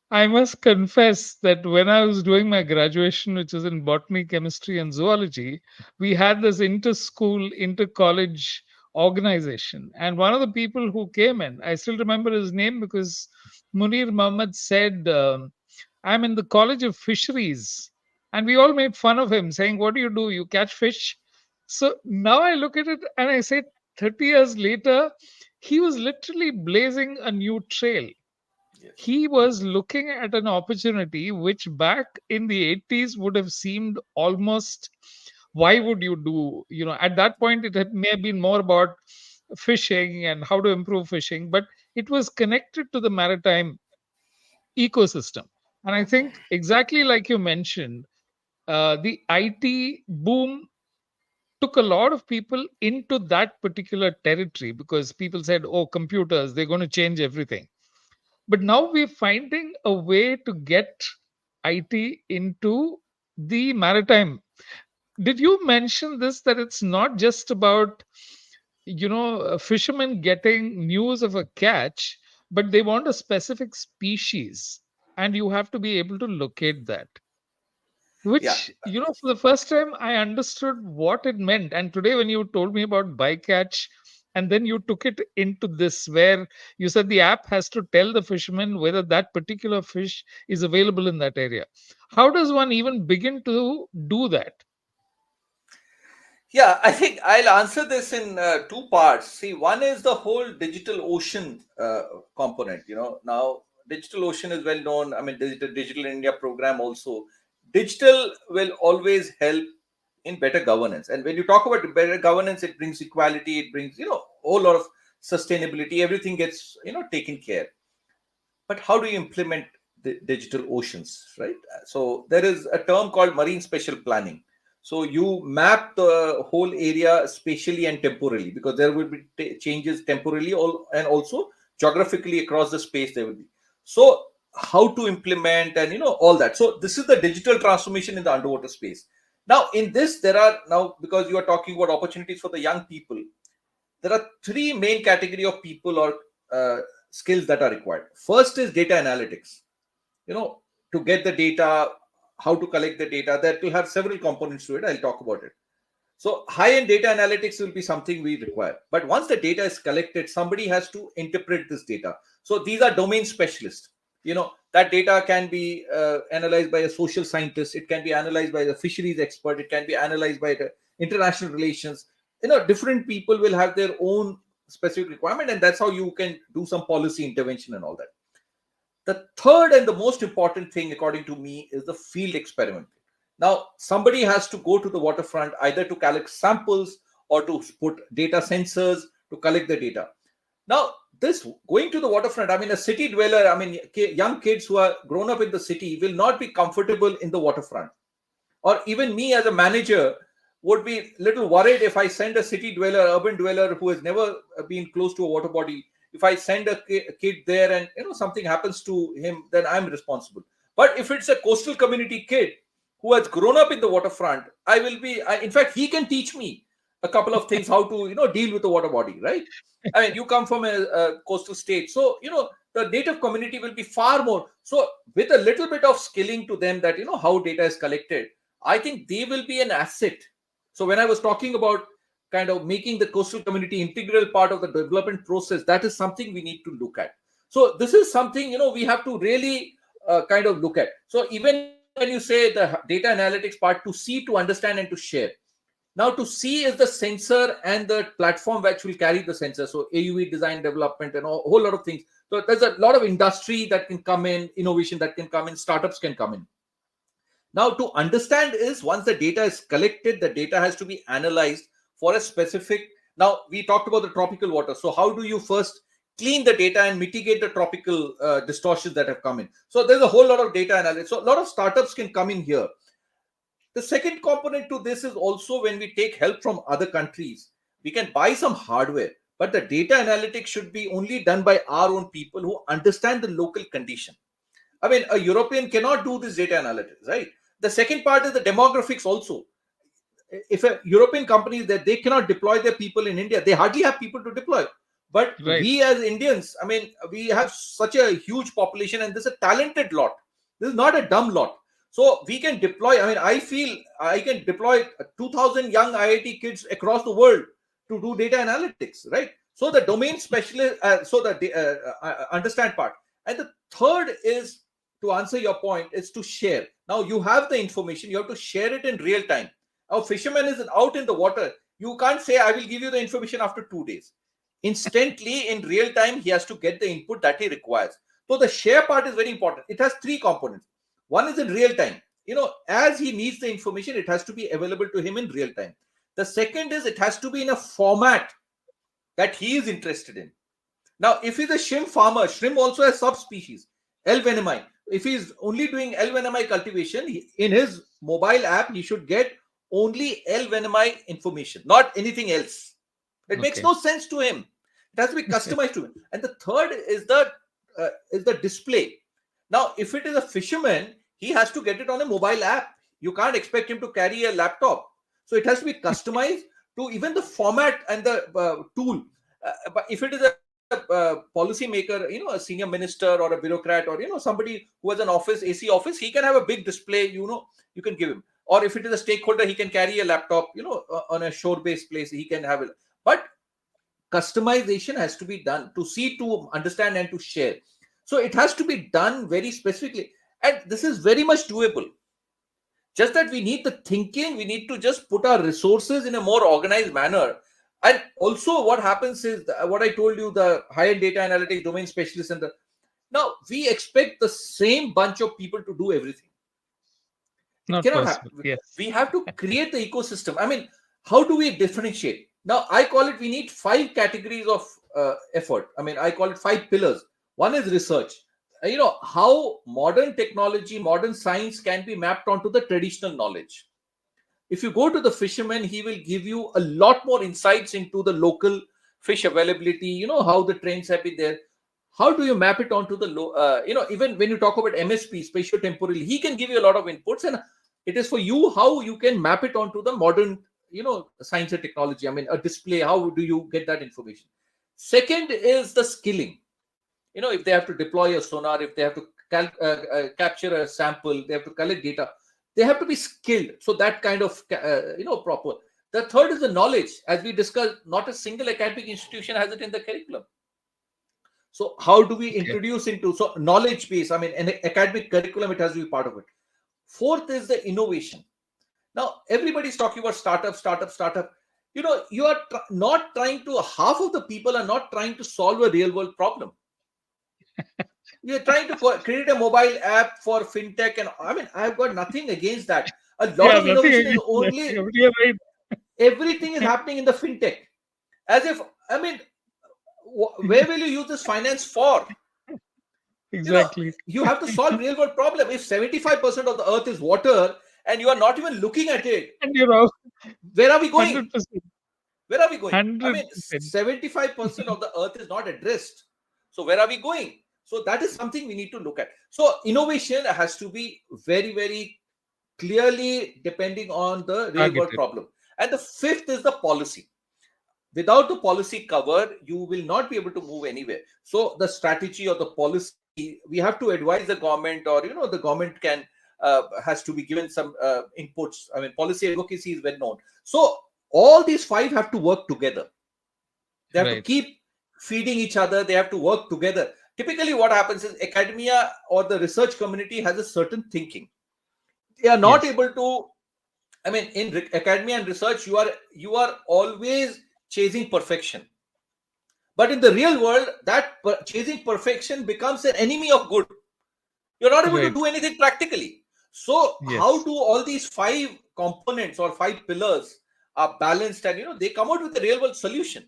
Speaker 1: I must confess that when I was doing my graduation, which was in botany, chemistry, and zoology, we had this inter-school, inter-college organization. And one of the people who came in, I still remember his name because Munir Muhammad said, I'm in the College of Fisheries. And we all made fun of him, saying, what do? You catch fish? So now I look at it and I say, 30 years later, he was literally blazing a new trail.
Speaker 2: Yes.
Speaker 1: He was looking at an opportunity which back in the 80s would have seemed almost, why would you do, at that point may have been more about fishing and how to improve fishing, but it was connected to the maritime ecosystem. And I think exactly like you mentioned, the IT boom took a lot of people into that particular territory because people said, oh, computers, they're going to change everything. But now we're finding a way to get IT into the maritime. Did you mention this, that it's not just about fishermen getting news of a catch, but they want a specific species, and you have to be able to locate that,
Speaker 2: Yeah.
Speaker 1: which, for the first time I understood what it meant. And today when you told me about bycatch, and then you took it into this where you said the app has to tell the fisherman whether that particular fish is available in that area, how does one even begin to do that?
Speaker 2: Yeah, I think I'll answer this in two parts. See, one is the whole digital ocean component. Now Digital Ocean is well known. I mean, Digital India program also. Digital will always help in better governance. And when you talk about better governance, it brings equality, it brings, a whole lot of sustainability, everything gets, taken care. But how do you implement the digital oceans, right? So there is a term called marine spatial planning. So you map the whole area spatially and temporally, because there will be changes temporally and also geographically across the space there will be. So how to implement and all that. So this is the digital transformation in the underwater space. Now in this, there are now, because you are talking about opportunities for the young people, there are three main category of people or skills that are required. First is data analytics. To get the data, how to collect the data, that will have several components to it. I'll talk about it. So high-end data analytics will be something we require. But once the data is collected, somebody has to interpret this data. So these are domain specialists. That data can be analyzed by a social scientist. It can be analyzed by the fisheries expert. It can be analyzed by the international relations. Different people will have their own specific requirement, and that's how you can do some policy intervention and all that. The third and the most important thing, according to me, is the field experiment. Now, somebody has to go to the waterfront either to collect samples or to put data sensors to collect the data. Now, this going to the waterfront, I mean, a city dweller, I mean, young kids who are grown up in the city will not be comfortable in the waterfront. Or even me as a manager would be a little worried if I send a city dweller, urban dweller who has never been close to a water body. If I send a kid there and something happens to him, then I'm responsible. But if it's a coastal community kid who has grown up in the waterfront, in fact, he can teach me a couple of things, how to deal with the water body, right? I mean, you come from a coastal state, so the native community will be far more. So with a little bit of skilling to them, that how data is collected, I think they will be an asset. So when I was talking about kind of making the coastal community integral part of the development process, that is something we need to look at. So this is something we have to really kind of look at. So even when you say the data analytics part, to see, to understand, and to share. Now, to see is the sensor and the platform which will carry the sensor. So AUV design development and a whole lot of things. So there's a lot of industry that can come in, innovation that can come in, startups can come in. Now, to understand is, once the data is collected, the data has to be analyzed for a specific. Now, we talked about the tropical water. So how do you first clean the data and mitigate the tropical distortions that have come in? So there's a whole lot of data analysis. So a lot of startups can come in here. The second component to this is also, when we take help from other countries, we can buy some hardware, but the data analytics should be only done by our own people who understand the local condition. I mean, a European cannot do this data analytics, right? The second part is the demographics also. If a European company is there, they cannot deploy their people in India. They hardly have people to deploy. But
Speaker 1: Right.
Speaker 2: we as Indians, I mean, we have such a huge population, and this is a talented lot. This is not a dumb lot. So we can deploy. I mean, I feel I can deploy 2,000 young IIT kids across the world to do data analytics, right? So the domain specialist, understand part. And the third is, to answer your point, is to share. Now you have the information, you have to share it in real time. A fisherman is out in the water. You can't say, I will give you the information after 2 days. Instantly, in real time, he has to get the input that he requires. So the share part is very important. It has three components. One is in real time. As he needs the information, it has to be available to him in real time. The second is, it has to be in a format that he is interested in. Now, if he's a shrimp farmer, shrimp also has subspecies, L. venemi. If he's only doing L. venemi cultivation, in his mobile app, he should get only L. venemi information, not anything else. It makes no sense to him. It has to be customized to him. And the third is the display. Now, if it is a fisherman, he has to get it on a mobile app. You can't expect him to carry a laptop. So it has to be customized to even the format and the tool. But if it is a policy maker, a senior minister or a bureaucrat, or somebody who has an office, AC office, he can have a big display. You can give him. Or if it is a stakeholder, he can carry a laptop. On a shore-based place, he can have it. But customization has to be done to see, to understand, and to share. So it has to be done very specifically, and this is very much doable. Just that we need the thinking. We need to just put our resources in a more organized manner. And also, what happens is what I told you: the higher data analytics, domain specialists, and Now we expect the same bunch of people to do everything. It
Speaker 1: Not
Speaker 2: cannot
Speaker 1: possible.
Speaker 2: happen.
Speaker 1: Yes.
Speaker 2: We have to create the ecosystem. I mean, how do we differentiate? Now, I call it we need five categories of effort. I mean, I call it five pillars. One is research. How modern technology, modern science can be mapped onto the traditional knowledge. If you go to the fisherman, he will give you a lot more insights into the local fish availability, how the trains have been there. How do you map it onto the even when you talk about MSP, spatial temporal, he can give you a lot of inputs, and it is for you how you can map it onto the modern, science and technology. I mean, a display, how do you get that information? Second is the skilling. If they have to deploy a sonar, if they have to capture a sample, they have to collect data, they have to be skilled. So that kind of proper. The third is the knowledge. As we discussed, not a single academic institution has it in the curriculum. So how do we
Speaker 1: Okay.
Speaker 2: introduce into, so knowledge base? I mean, an academic curriculum, it has to be part of it. Fourth is the innovation. Now everybody's talking about startup. You are not trying to, half of the people are not trying to solve a real world problem. You're trying to create a mobile app for fintech, and I mean, I've got nothing against that. A lot
Speaker 1: Yeah,
Speaker 2: of
Speaker 1: nothing
Speaker 2: innovation is
Speaker 1: against that.
Speaker 2: only,
Speaker 1: You're right.
Speaker 2: everything is happening in the fintech. As if, I mean, where will you use this finance for? You know,
Speaker 1: Exactly.
Speaker 2: you have to solve real world problem. If 75% of the earth is water and you are not even looking at it,
Speaker 1: And you're out
Speaker 2: where are we going?
Speaker 1: 100%.
Speaker 2: Where are we going? I mean,
Speaker 1: 100%.
Speaker 2: 75% of the earth is not addressed. So where are we going? So that is something we need to look at. So innovation has to be very, very clearly depending on the real world
Speaker 1: Targeted.
Speaker 2: problem. And the fifth is the policy. Without the policy cover, you will not be able to move anywhere. So the strategy or the policy, we have to advise the government, or the government can has to be given some inputs. I mean, policy advocacy is well known. So all these five have to work together. They have to
Speaker 1: Right.
Speaker 2: keep feeding each other. They have to work together. Typically what happens is academia or the research community has a certain thinking. They are not
Speaker 1: Yes.
Speaker 2: able to, I mean, in academia and research, you are always chasing perfection. But in the real world, that chasing perfection becomes an enemy of good. You're not able to
Speaker 1: Right.
Speaker 2: do anything practically. So how
Speaker 1: Yes.
Speaker 2: do all these five components or five pillars are balanced, and they come out with a real world solution?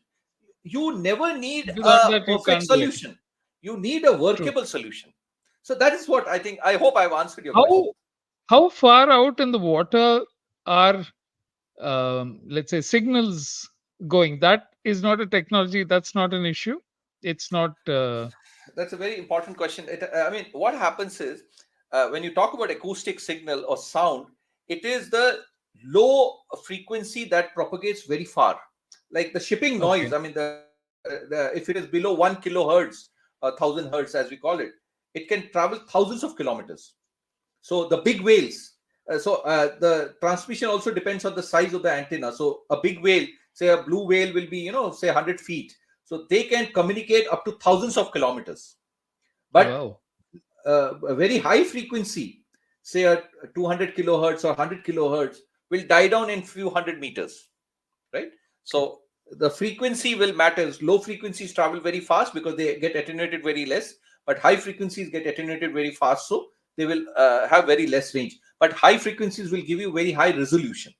Speaker 2: You never need
Speaker 1: Without
Speaker 2: a
Speaker 1: that, you
Speaker 2: perfect
Speaker 1: can't do it.
Speaker 2: solution. You need a
Speaker 1: True.
Speaker 2: workable solution. So that is what I think. I hope I've answered your question.
Speaker 1: How how far out in the water are let's say signals going? That is not a technology. That's not an issue. It's not.
Speaker 2: That's a very important question. I mean, what happens is when you talk about acoustic signal or sound, it is the low frequency that propagates very far. Like the shipping
Speaker 1: Okay.
Speaker 2: noise. I mean, if it is below 1 kilohertz, 1,000 hertz as we call it, it can travel thousands of kilometers. So the big whales. The transmission also depends on the size of the antenna. So a big whale, say a blue whale, will be say 100 feet. So they can communicate up to thousands of kilometers. But
Speaker 1: Wow.
Speaker 2: a very high frequency, say a 200 kilohertz or 100 kilohertz, will die down in few hundred meters, right?
Speaker 1: Okay.
Speaker 2: So the frequency will matter. Low frequencies travel very fast because they get attenuated very less, but high frequencies get attenuated very fast, so they will have very less range. But high frequencies will give you very high resolution.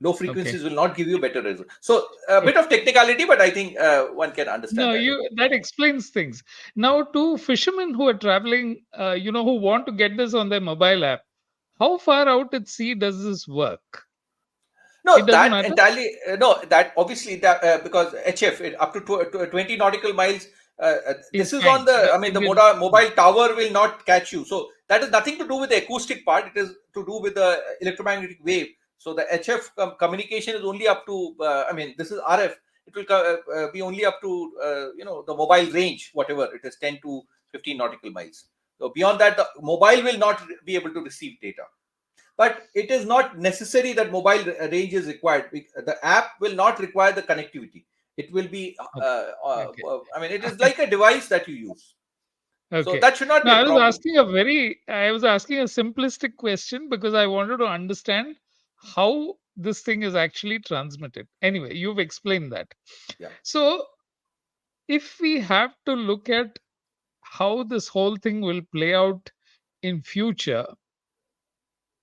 Speaker 2: Low
Speaker 1: Okay.
Speaker 2: frequencies will not give you better resolution. So a bit
Speaker 1: Okay.
Speaker 2: of technicality, but I think one can understand
Speaker 1: No,
Speaker 2: that.
Speaker 1: you that explains things. Now, to fishermen who are traveling, who want to get this on their mobile app, how far out at sea does this work? It
Speaker 2: No,
Speaker 1: doesn't
Speaker 2: that
Speaker 1: matter.
Speaker 2: entirely, no, that obviously that because HF up to 20 nautical miles. This
Speaker 1: Is
Speaker 2: is on
Speaker 1: fine.
Speaker 2: the,
Speaker 1: That
Speaker 2: I mean, the
Speaker 1: will.
Speaker 2: mobile tower will not catch you. So that is nothing to do with the acoustic part. It is to do with the electromagnetic wave. So the HF communication is only up to, I mean, this is RF. It will be only up to, the mobile range, whatever it is, 10 to 15 nautical miles. So beyond that, the mobile will not be able to receive data. But it is not necessary that mobile range is required. The app will not require the connectivity. It will be
Speaker 1: Okay.
Speaker 2: I mean, it is like a device that you use, so
Speaker 1: Okay.
Speaker 2: that should not be
Speaker 1: Now,
Speaker 2: a problem.
Speaker 1: I was asking a simplistic question because I wanted to understand how this thing is actually transmitted. Anyway, you've explained that.
Speaker 2: Yeah.
Speaker 1: So, if we have to look at how this whole thing will play out in future,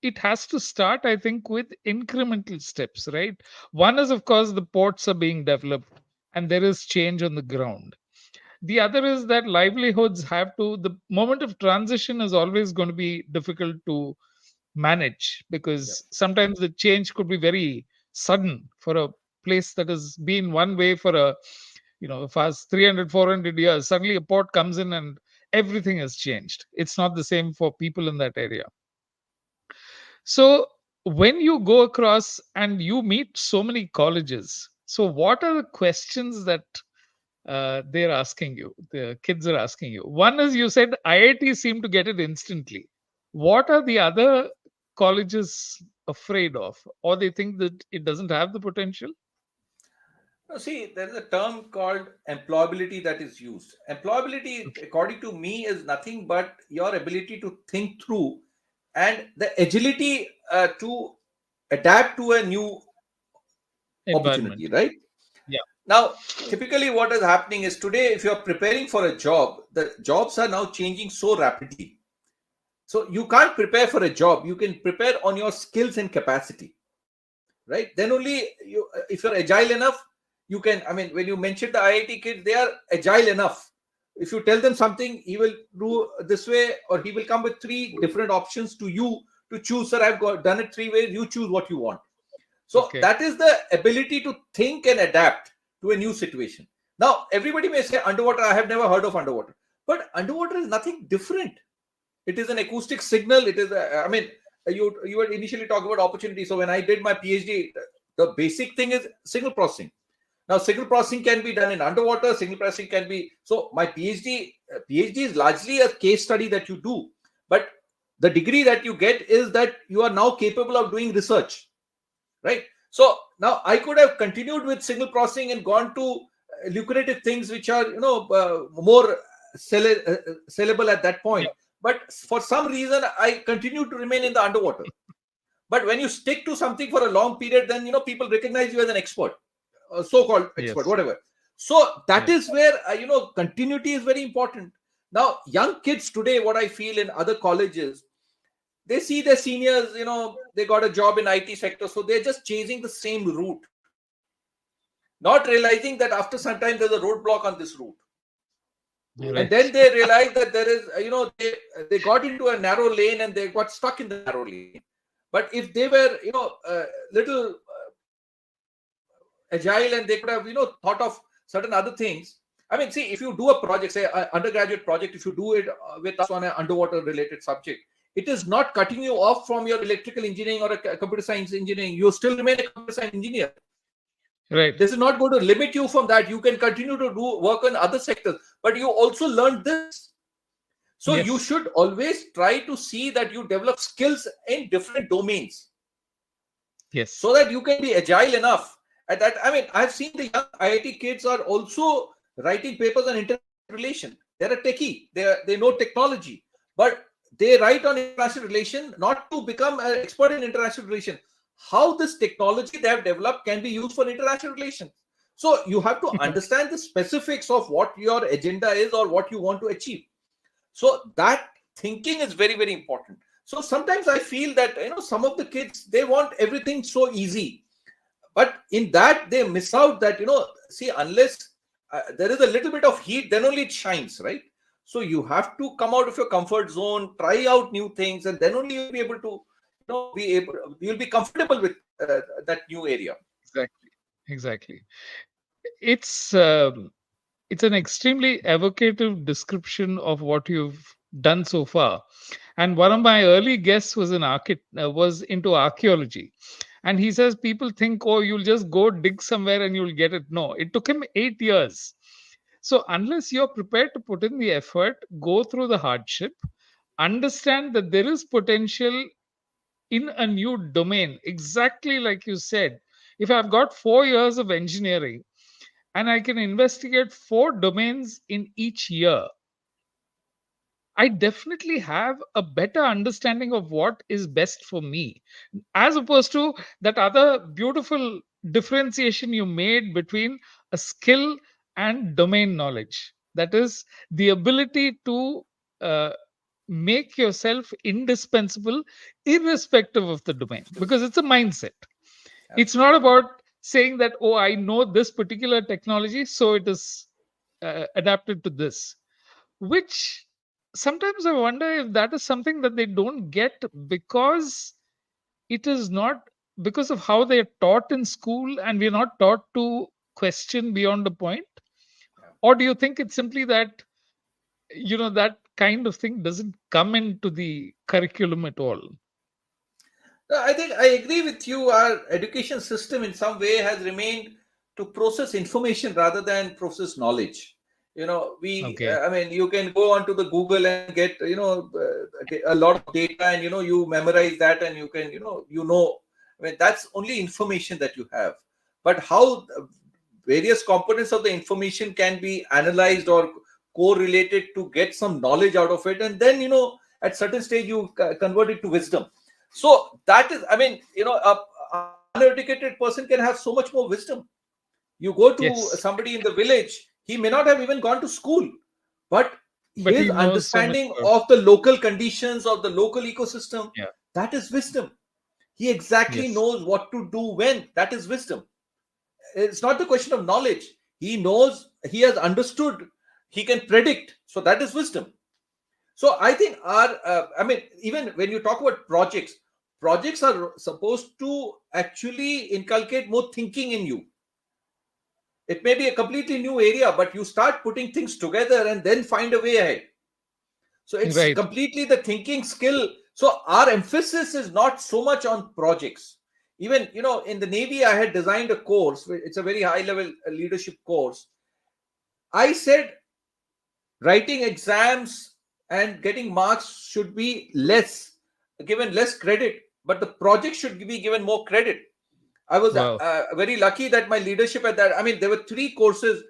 Speaker 1: it has to start, I think, with incremental steps, right? One is, of course, the ports are being developed and there is change on the ground. The other is that livelihoods have to, the moment of transition is always going to be difficult to manage,
Speaker 2: Yep.
Speaker 1: because sometimes the change could be very sudden for a place that has been one way for a, past 300, 400 years. Suddenly a port comes in and everything has changed. It's not the same for people in that area. So when you go across and you meet so many colleges, so what are the questions that they're asking you, the kids are asking you? One is, you said IITs seem to get it instantly. What are the other colleges afraid of, or they think that it doesn't have the potential?
Speaker 2: Now, see, there is a term called employability that is used. Employability,
Speaker 1: Okay.
Speaker 2: according to me, is nothing but your ability to think through and the agility to adapt to a new opportunity,
Speaker 1: Environment.
Speaker 2: right?
Speaker 1: Yeah.
Speaker 2: Now, typically, what is happening is today, if you're preparing for a job, the jobs are now changing so rapidly. So you can't prepare for a job. You can prepare on your skills and capacity, right? Then only you, if you're agile enough, you can. I mean, when you mentioned the IIT kids, they are agile enough. If you tell them something, he will do this way, or he will come with three different options to you to choose. Sir, I've done it three ways. You choose what you want. So
Speaker 1: Okay.
Speaker 2: that is the ability to think and adapt to a new situation. Now, everybody may say underwater. I have never heard of underwater, but underwater is nothing different. It is an acoustic signal. It is I mean, you were initially talking about opportunity. So when I did my PhD, the basic thing is signal processing. Now signal processing can be done in underwater. Signal processing can be, so my PhD is largely a case study that you do, but the degree that you get is that you are now capable of doing research, right? So now I could have continued with signal processing and gone to lucrative things which are more sellable at that point,
Speaker 1: Yeah.
Speaker 2: but for some reason I continue to remain in the underwater. But when you stick to something for a long period, then people recognize you as an expert, a so-called expert,
Speaker 1: Yes.
Speaker 2: whatever. So that
Speaker 1: Yes.
Speaker 2: is where continuity is very important. Now young kids today, what I feel in other colleges, they see their seniors, they got a job in IT sector, so they're just chasing the same route, not realizing that after some time there's a roadblock on this route. And then
Speaker 1: Right.
Speaker 2: they realize that there is, they got into a narrow lane and they got stuck in the narrow lane. But if they were, little agile and they could have, thought of certain other things. I mean, see, if you do a project, say an undergraduate project, if you do it with us on an underwater related subject, it is not cutting you off from your electrical engineering or a computer science engineering. You still remain a computer science engineer.
Speaker 1: Right.
Speaker 2: This is not going to limit you from that. You can continue to do work on other sectors, but you also learned this. So you
Speaker 1: Yes.
Speaker 2: should always try to see that you develop skills in different domains
Speaker 1: Yes.
Speaker 2: so that you can be agile enough. At that, I mean, I've seen the young IIT kids are also writing papers on international relation. They're a techie. They know technology, but they write on international relation not to become an expert in international relation. How this technology they have developed can be used for international relations. So you have to understand the specifics of what your agenda is or what you want to achieve. So that thinking is very, very important. So sometimes I feel that some of the kids, they want everything so easy, but in that they miss out that see, unless there is a little bit of heat, then only it shines, right? So you have to come out of your comfort zone, try out new things, and then only you'll be able to you'll be comfortable with that new area.
Speaker 1: Exactly. Exactly. It's it's an extremely evocative description of what you've done so far. And one of my early guests was was into archaeology, and he says people think, oh, you'll just go dig somewhere and you'll get it. No, it took him 8 years. So unless you're prepared to put in the effort, go through the hardship, understand that there is potential in a new domain, exactly like you said. If I've got 4 years of engineering and I can investigate four domains in each year, I definitely have a better understanding of what is best for me, as opposed to that other beautiful differentiation you made between a skill and domain knowledge. That is the ability to uh, make yourself indispensable irrespective of the domain, because it's a mindset. It's not
Speaker 2: Absolutely.
Speaker 1: about saying that, oh, I know this particular technology, so it is adapted to this, which sometimes I wonder if that is something that they don't get because it is not, because of how they are taught in school and we're not taught to question beyond a point.
Speaker 2: Yeah.
Speaker 1: Or do you think it's simply that, that kind of thing doesn't come into the curriculum at all?
Speaker 2: No, I think I agree with you. Our education system, in some way, has remained to process information rather than process knowledge.
Speaker 1: Okay.
Speaker 2: I mean, you can go onto the Google and get, a lot of data, and you memorize that, and you can, I mean, that's only information that you have. But how various components of the information can be analyzed or correlated to get some knowledge out of it, and then, at certain stage, you convert it to wisdom. So that is, I mean, a uneducated person can have so much more wisdom. You go to
Speaker 1: Yes.
Speaker 2: somebody in the village, he may not have even gone to school, but
Speaker 1: But
Speaker 2: his
Speaker 1: he knows so much
Speaker 2: understanding
Speaker 1: about.
Speaker 2: of the local conditions, of the local ecosystem,
Speaker 1: Yeah.
Speaker 2: that is wisdom. He exactly
Speaker 1: Yes.
Speaker 2: knows what to do when. That is wisdom. It's not the question of knowledge. He knows, he has understood, he can predict. So that is wisdom. So I think I mean, even when you talk about projects, projects are supposed to actually inculcate more thinking in you. It may be a completely new area, but you start putting things together and then find a way ahead. So it's
Speaker 1: Right.
Speaker 2: completely the thinking skill. So our emphasis is not so much on projects. Even, in the Navy, I had designed a course. It's a very high level leadership course. I said writing exams and getting marks should be given less credit, but the project should be given more credit. I was
Speaker 1: Wow.
Speaker 2: very lucky that my leadership at that, I mean, there were three courses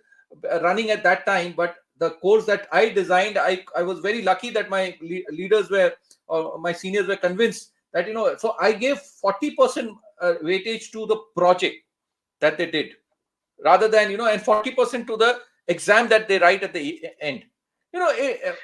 Speaker 2: running at that time, but the course that I designed, I was very lucky that my leaders were, or my seniors were convinced that, so I gave 40% weightage to the project that they did, rather than, and 40% to the exam that they write at the end.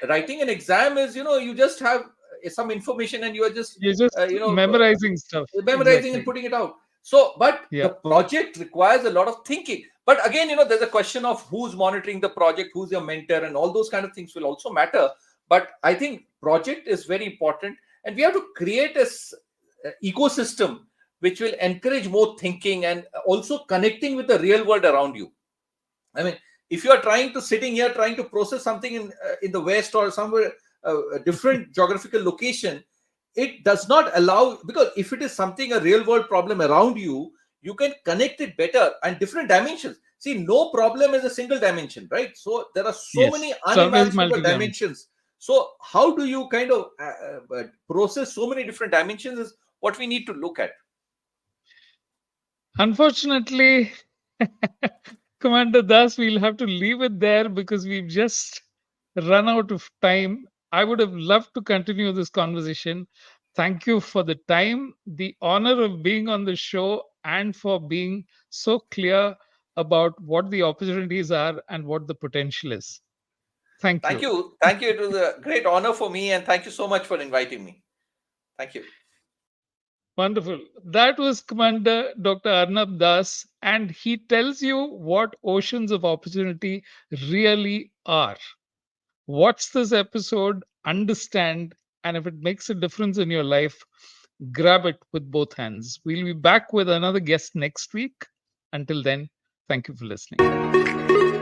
Speaker 2: Writing an exam is, you just have some information, and you are just
Speaker 1: You're just
Speaker 2: uh, you know uh,
Speaker 1: memorizing stuff.
Speaker 2: memorizing and
Speaker 1: Exactly.
Speaker 2: putting it out. So, but
Speaker 1: Yeah.
Speaker 2: the project requires a lot of thinking. But again, there's a question of who's monitoring the project, who's your mentor, and all those kind of things will also matter. But I think project is very important, and we have to create ecosystem which will encourage more thinking and also connecting with the real world around you. I mean, if you are trying to sitting here trying to process something in the west or somewhere, a different geographical location, it does not allow, because if it is something, a real world problem around you, you can connect it better and different dimensions. See, no problem is a single dimension, right? So there are so
Speaker 1: Yes.
Speaker 2: many
Speaker 1: It's always
Speaker 2: unimaginable
Speaker 1: multi-dimensional.
Speaker 2: dimensions. So how do you kind of process so many different dimensions is what we need to look at.
Speaker 1: Unfortunately, Commander Das, we'll have to leave it there because we've just run out of time. I would have loved to continue this conversation. Thank you for the time, the honor of being on the show, and for being so clear about what the opportunities are and what the potential is. Thank
Speaker 2: Thank
Speaker 1: you.
Speaker 2: you. Thank you. It was a great honor for me, and thank you so much for inviting me. Thank you.
Speaker 1: Wonderful. That was Commander Dr. Arnab Das, and he tells you what oceans of opportunity really are. Watch this episode, understand, and if it makes a difference in your life, grab it with both hands. We'll be back with another guest next week. Until then, thank you for listening.